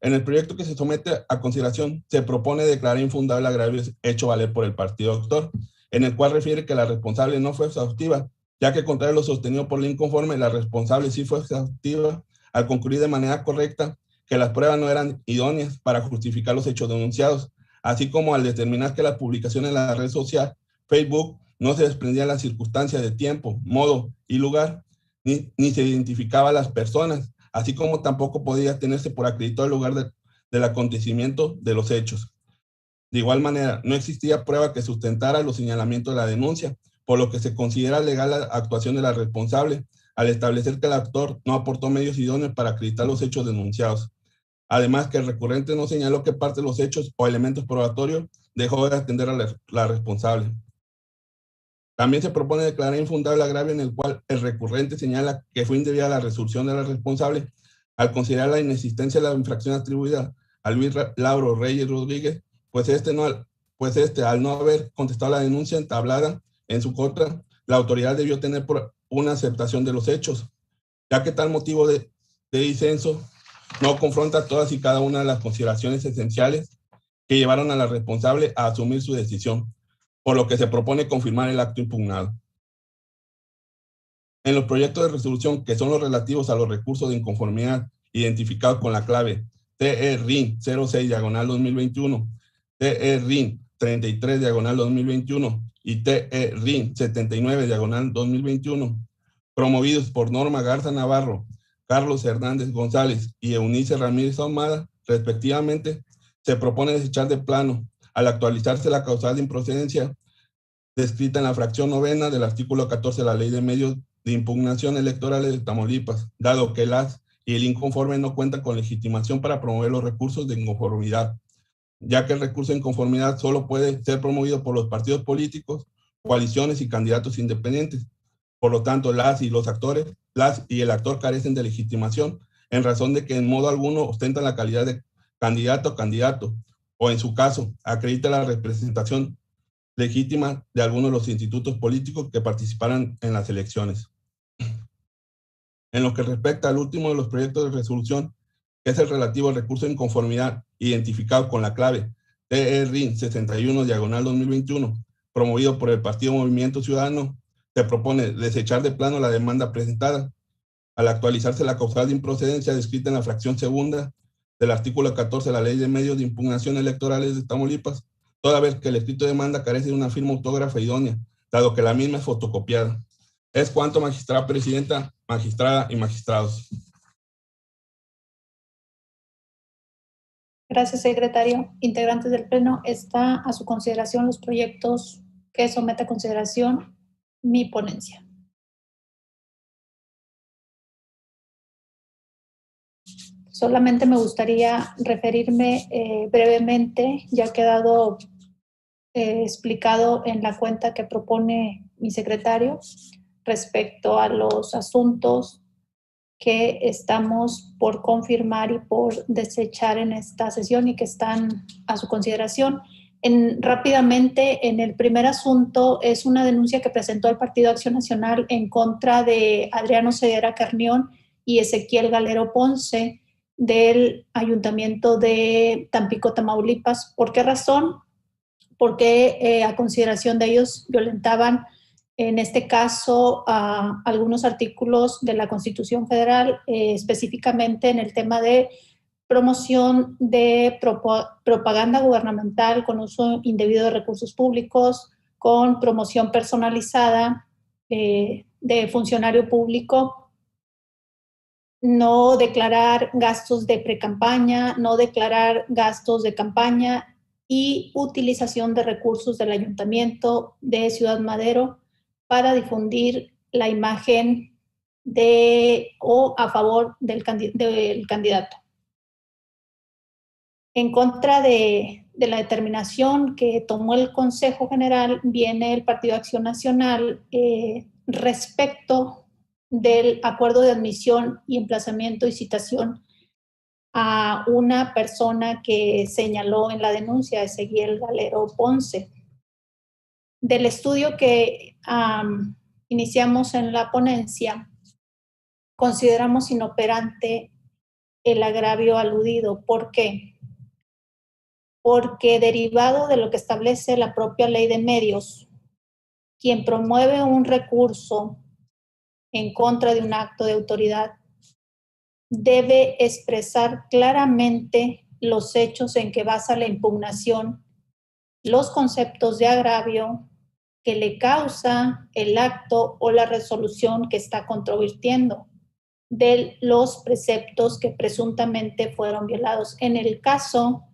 [SPEAKER 9] En el proyecto que se somete a consideración se propone declarar infundable el agravio hecho valer por el partido autor, en el cual refiere que la responsable no fue exhaustiva, ya que contrario a lo sostenido por el inconforme, la responsable sí fue exhaustiva al concluir de manera correcta que las pruebas no eran idóneas para justificar los hechos denunciados, así como al determinar que la publicación en la red social Facebook no se desprendía de las circunstancias de tiempo, modo y lugar, ni se identificaba a las personas, así como tampoco podía tenerse por acreditado el lugar del acontecimiento de los hechos. De igual manera, no existía prueba que sustentara los señalamientos de la denuncia, por lo que se considera legal la actuación de la responsable al establecer que el actor no aportó medios idóneos para acreditar los hechos denunciados. Además, que el recurrente no señaló que parte de los hechos o elementos probatorios dejó de atender a la responsable. También se propone declarar infundable el agravio en el cual el recurrente señala que fue indebida la resolución de la responsable al considerar la inexistencia de la infracción atribuida a Luis Lauro Reyes Rodríguez, pues al no haber contestado la denuncia entablada en su contra, la autoridad debió tener por una aceptación de los hechos, ya que tal motivo de disenso no confronta todas y cada una de las consideraciones esenciales que llevaron a la responsable a asumir su decisión, por lo que se propone confirmar el acto impugnado. En los proyectos de resolución, que son los relativos a los recursos de inconformidad identificados con la clave TE-RIN 06/2021, TE-RIN 33/2021 y TE-RIN 79/2021, promovidos por Norma Garza Navarro, Carlos Hernández González y Eunice Ramírez Ahumada, respectivamente, se propone desechar de plano, al actualizarse la causal de improcedencia descrita en la fracción 9ª del artículo 14 de la Ley de Medios de Impugnación Electorales de Tamaulipas, dado que las y el inconforme no cuentan con legitimación para promover los recursos de inconformidad, ya que el recurso de inconformidad solo puede ser promovido por los partidos políticos, coaliciones y candidatos independientes. Por lo tanto, las y el actor carecen de legitimación en razón de que en modo alguno ostentan la calidad de candidato, o en su caso, acredita la representación legítima de algunos de los institutos políticos que participaran en las elecciones. En lo que respecta al último de los proyectos de resolución, que es el relativo al recurso de inconformidad identificado con la clave TE-RIN 61/2021, promovido por el Partido Movimiento Ciudadano, se propone desechar de plano la demanda presentada, al actualizarse la causal de improcedencia descrita en la fracción 2ª del artículo 14 de la Ley de Medios de Impugnación Electorales de Tamaulipas, toda vez que el escrito de demanda carece de una firma autógrafa idónea, dado que la misma es fotocopiada. Es cuanto, magistrada presidenta, magistrada y magistrados.
[SPEAKER 1] Gracias, secretario. Integrantes del Pleno, está a su consideración los proyectos que somete a consideración mi ponencia. Solamente me gustaría referirme brevemente, ya ha quedado explicado en la cuenta que propone mi secretario respecto a los asuntos que estamos por confirmar y por desechar en esta sesión y que están a su consideración. Rápidamente, en el primer asunto es una denuncia que presentó el Partido Acción Nacional en contra de Adriano Ceguera Carnión y Ezequiel Galero Ponce del Ayuntamiento de Tampico, Tamaulipas. ¿Por qué razón? Porque a consideración de ellos violentaban, en este caso, algunos artículos de la Constitución Federal, específicamente en el tema de promoción de propaganda gubernamental con uso indebido de recursos públicos, con promoción personalizada de funcionario público, no declarar gastos de precampaña, no declarar gastos de campaña y utilización de recursos del Ayuntamiento de Ciudad Madero para difundir la imagen o a favor del candidato. En contra de la determinación que tomó el Consejo General, viene el Partido Acción Nacional respecto del acuerdo de admisión y emplazamiento y citación a una persona que señaló en la denuncia, Ezequiel Galero Ponce. Del estudio que iniciamos en la ponencia, consideramos inoperante el agravio aludido. ¿Por qué? Porque derivado de lo que establece la propia Ley de Medios, quien promueve un recurso en contra de un acto de autoridad debe expresar claramente los hechos en que basa la impugnación, los conceptos de agravio que le causa el acto o la resolución que está controvirtiendo, de los preceptos que presuntamente fueron violados. En el caso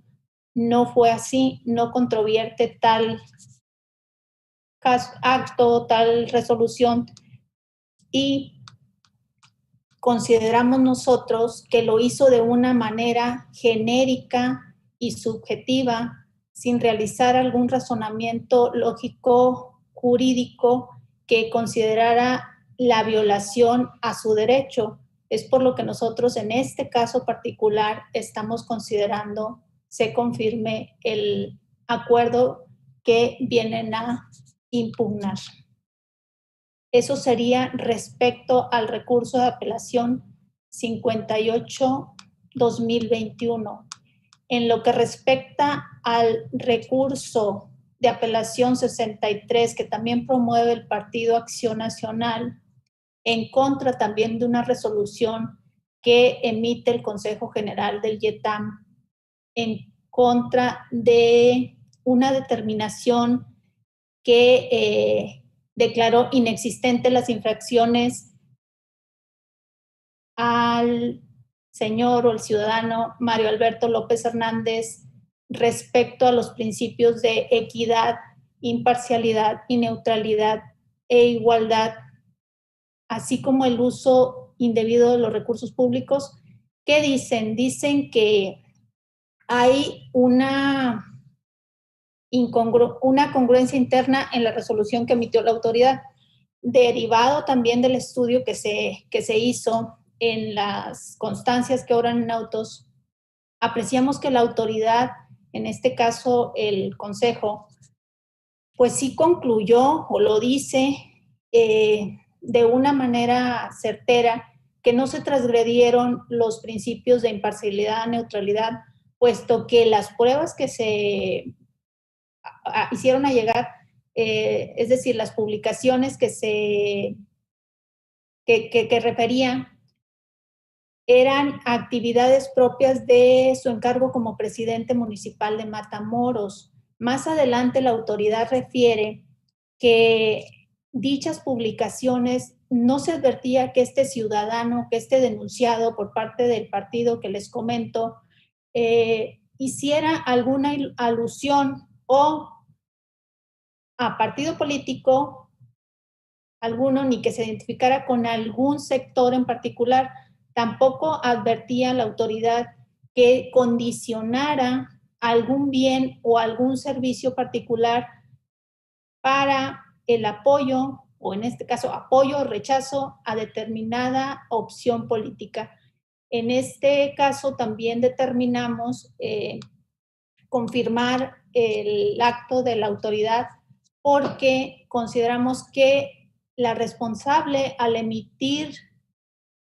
[SPEAKER 1] no fue así, no controvierte tal acto, tal resolución, y consideramos nosotros que lo hizo de una manera genérica y subjetiva, sin realizar algún razonamiento lógico, jurídico, que considerara la violación a su derecho, Es por lo que nosotros en este caso particular estamos considerando se confirme el acuerdo que vienen a impugnar. Eso sería respecto al recurso de apelación 58-2021. En lo que respecta al recurso de apelación 63, que también promueve el Partido Acción Nacional, en contra también de una resolución que emite el Consejo General del YETAM, en contra de una determinación que declaró inexistentes las infracciones al señor o el ciudadano Mario Alberto López Hernández respecto a los principios de equidad, imparcialidad y neutralidad e igualdad, así como el uso indebido de los recursos públicos. ¿Qué dicen? Dicen que hay una congruencia interna en la resolución que emitió la autoridad, derivado también del estudio que se hizo en las constancias que obran en autos. Apreciamos que la autoridad, en este caso el Consejo, pues sí concluyó o lo dice de una manera certera que no se transgredieron los principios de imparcialidad, neutralidad, puesto que las pruebas que se hicieron a llegar, es decir, las publicaciones que referían eran actividades propias de su encargo como presidente municipal de Matamoros. Más adelante la autoridad refiere que dichas publicaciones no se advertía que este ciudadano, que este denunciado por parte del partido que les comento, hiciera alguna alusión o a partido político alguno, ni que se identificara con algún sector en particular. Tampoco advertía la autoridad que condicionara algún bien o algún servicio particular para el apoyo, o en este caso apoyo o rechazo a determinada opción política. En este caso también determinamos confirmar el acto de la autoridad porque consideramos que la responsable al emitir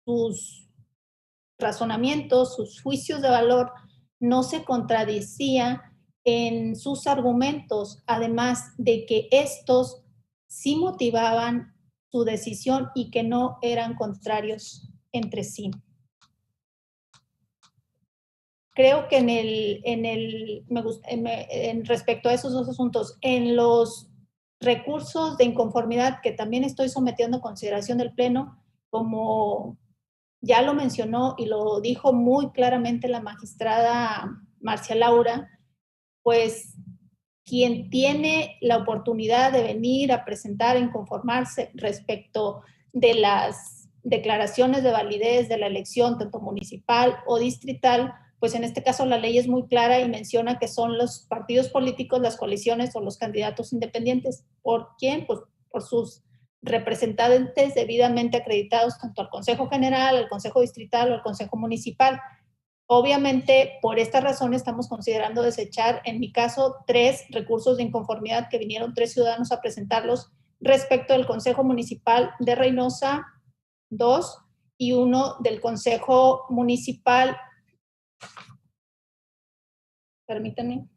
[SPEAKER 1] sus razonamientos, sus juicios de valor, no se contradecía en sus argumentos, además de que estos sí motivaban su decisión y que no eran contrarios entre sí. Creo que en respecto a esos dos asuntos, en los recursos de inconformidad que también estoy sometiendo a consideración del Pleno, como ya lo mencionó y lo dijo muy claramente la magistrada Marcia Laura, pues quien tiene la oportunidad de venir a presentar, a inconformarse respecto de las declaraciones de validez de la elección, tanto municipal o distrital, pues en este caso la ley es muy clara y menciona que son los partidos políticos, las coaliciones o los candidatos independientes. ¿Por quién? Pues por sus representantes debidamente acreditados tanto al Consejo General, al Consejo Distrital o al Consejo Municipal. Obviamente, por esta razón estamos considerando desechar, en mi caso, 3 recursos de inconformidad que vinieron 3 ciudadanos a presentarlos respecto del Consejo Municipal de Reynosa, 2, y 1 del Consejo Municipal, permítanme,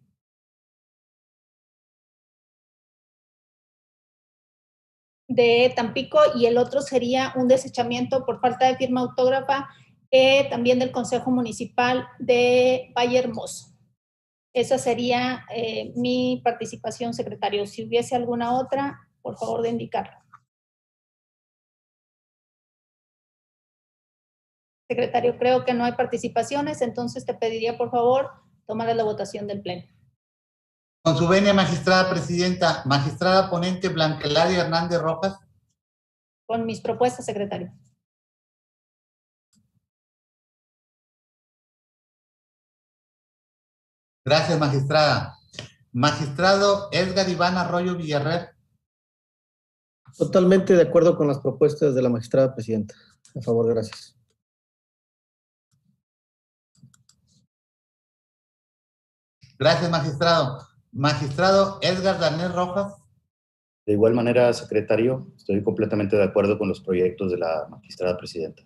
[SPEAKER 1] de Tampico, y el otro sería un desechamiento por falta de firma autógrafa también del Consejo Municipal de Valle Hermoso. Esa sería mi participación, secretario. Si hubiese alguna otra, por favor de indicarlo. Secretario, creo que no hay participaciones, entonces te pediría, por favor, tomar la votación del Pleno.
[SPEAKER 2] Con su venia, magistrada presidenta. Magistrada ponente Blanca Eladia Hernández Rojas.
[SPEAKER 1] Con mis propuestas, secretario.
[SPEAKER 2] Gracias, magistrada. Magistrado Edgar Iván Arroyo Villarreal.
[SPEAKER 5] Totalmente de acuerdo con las propuestas de la magistrada presidenta. A favor, gracias.
[SPEAKER 2] Gracias, magistrado. Magistrado Edgar Daniel Rojas.
[SPEAKER 4] De igual manera, secretario, estoy completamente de acuerdo con los proyectos de la magistrada presidenta.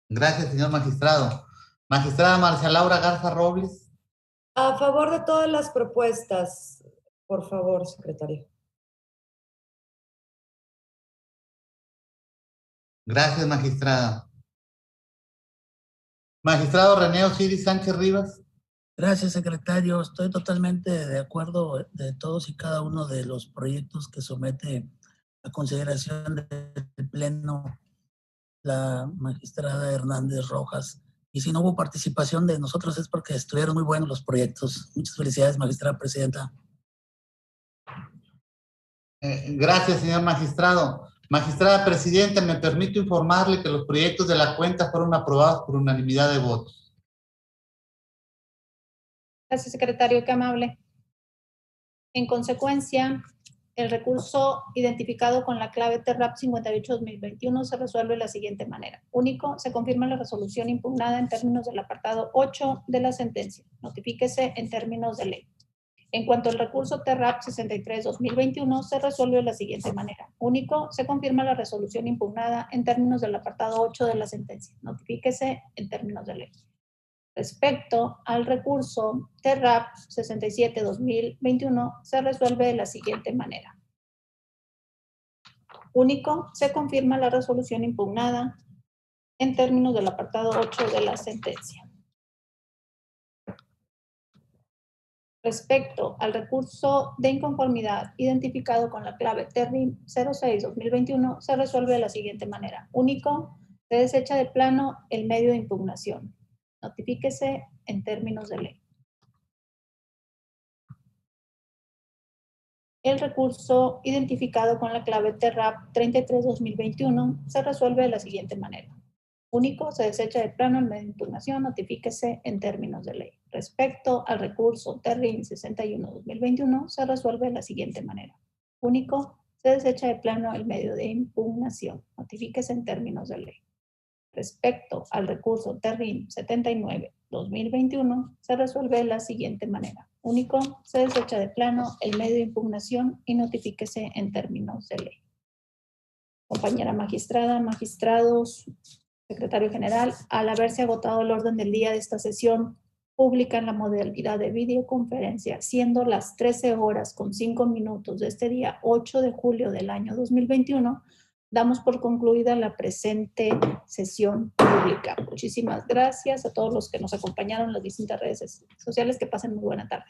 [SPEAKER 2] Gracias, señor magistrado. Magistrada Marcia Laura Garza Robles.
[SPEAKER 6] A favor de todas las propuestas, por favor, secretario.
[SPEAKER 2] Gracias, magistrada. Magistrado René Osiris Sánchez Rivas.
[SPEAKER 7] Gracias, secretario. Estoy totalmente de acuerdo de todos y cada uno de los proyectos que somete a consideración del Pleno la magistrada Hernández Rojas. Y si no hubo participación de nosotros es porque estuvieron muy buenos los proyectos. Muchas felicidades, magistrada presidenta.
[SPEAKER 2] Gracias, señor magistrado. Magistrada presidenta, me permito informarle que los proyectos de la cuenta fueron aprobados por unanimidad de votos.
[SPEAKER 1] Gracias, secretario, qué amable. En consecuencia, el recurso identificado con la clave TERRAP 58-2021 se resuelve de la siguiente manera. Único, se confirma la resolución impugnada en términos del apartado 8 de la sentencia. Notifíquese en términos de ley. En cuanto al recurso TERRAP 63-2021, se resuelve de la siguiente manera. Único, se confirma la resolución impugnada en términos del apartado 8 de la sentencia. Notifíquese en términos de ley. Respecto al recurso TERRAP 67-2021, se resuelve de la siguiente manera. Único, se confirma la resolución impugnada en términos del apartado 8 de la sentencia. Respecto al recurso de inconformidad identificado con la clave TERRIM 06-2021, se resuelve de la siguiente manera. Único, se desecha de plano el medio de impugnación. Notifíquese en términos de ley. El recurso identificado con la clave TERRAP 33-2021 se resuelve de la siguiente manera. Único, se desecha de plano el medio de impugnación, notifíquese en términos de ley. Respecto al recurso TERRIM 61-2021, se resuelve de la siguiente manera. Único, se desecha de plano el medio de impugnación, notifíquese en términos de ley. Respecto al recurso TERRIM 79-2021, se resuelve de la siguiente manera. Único, se desecha de plano el medio de impugnación y notifíquese en términos de ley. Compañera magistrada, magistrados, secretario general, al haberse agotado el orden del día de esta sesión pública en la modalidad de videoconferencia, siendo las 13 horas con 5 minutos de este día 8 de julio del año 2021, damos por concluida la presente sesión pública. Muchísimas gracias a todos los que nos acompañaron en las distintas redes sociales. Que pasen muy buena tarde.